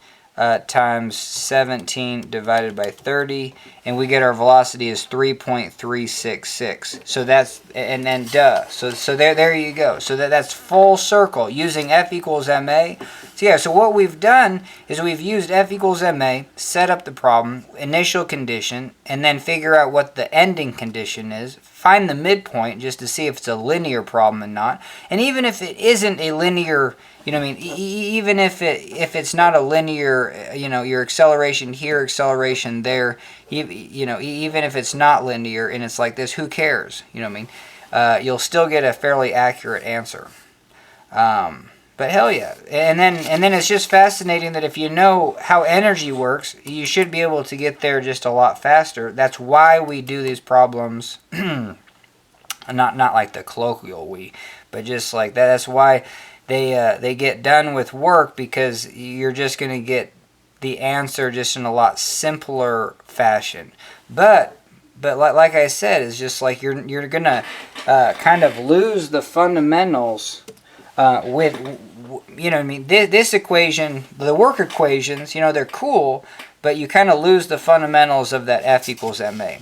times 17 divided by 30, and we get our velocity is 3.366. So that's, and then duh. So there you go. So that's full circle using F equals ma. So yeah, so what we've done is we've used F equals ma, set up the problem, initial condition, and then figure out what the ending condition is, find the midpoint just to see if it's a linear problem and not. And even if it isn't a linear, you know what I mean, even if it's not a linear, you know, your acceleration here, acceleration there, you know, even if it's not linear and it's like this, who cares? You know what I mean? You'll still get a fairly accurate answer. But hell yeah. And then it's just fascinating that if you know how energy works, you should be able to get there just a lot faster. That's why we do these problems, not like the colloquial we, but just like that. That's why they get done with work, because you're just going to get the answer just in a lot simpler fashion. But like I said, it's just like you're going to kind of lose the fundamentals with, you know what I mean, this equation, the work equations, you know, they're cool, but you kind of lose the fundamentals of that F equals ma.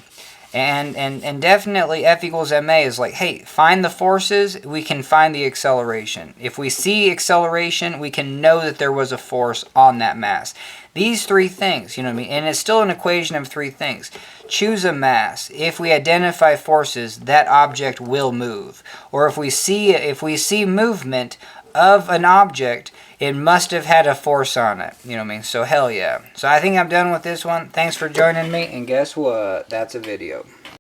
And definitely F equals ma is like, hey, find the forces, we can find the acceleration. If we see acceleration, we can know that there was a force on that mass. These three things, you know what I mean? And it's still an equation of three things. Choose a mass. If we identify forces, that object will move. Or if we see movement of an object, it must have had a force on it. You know what I mean? So hell yeah. So I think I'm done with this one. Thanks for joining me, and guess what? That's a video.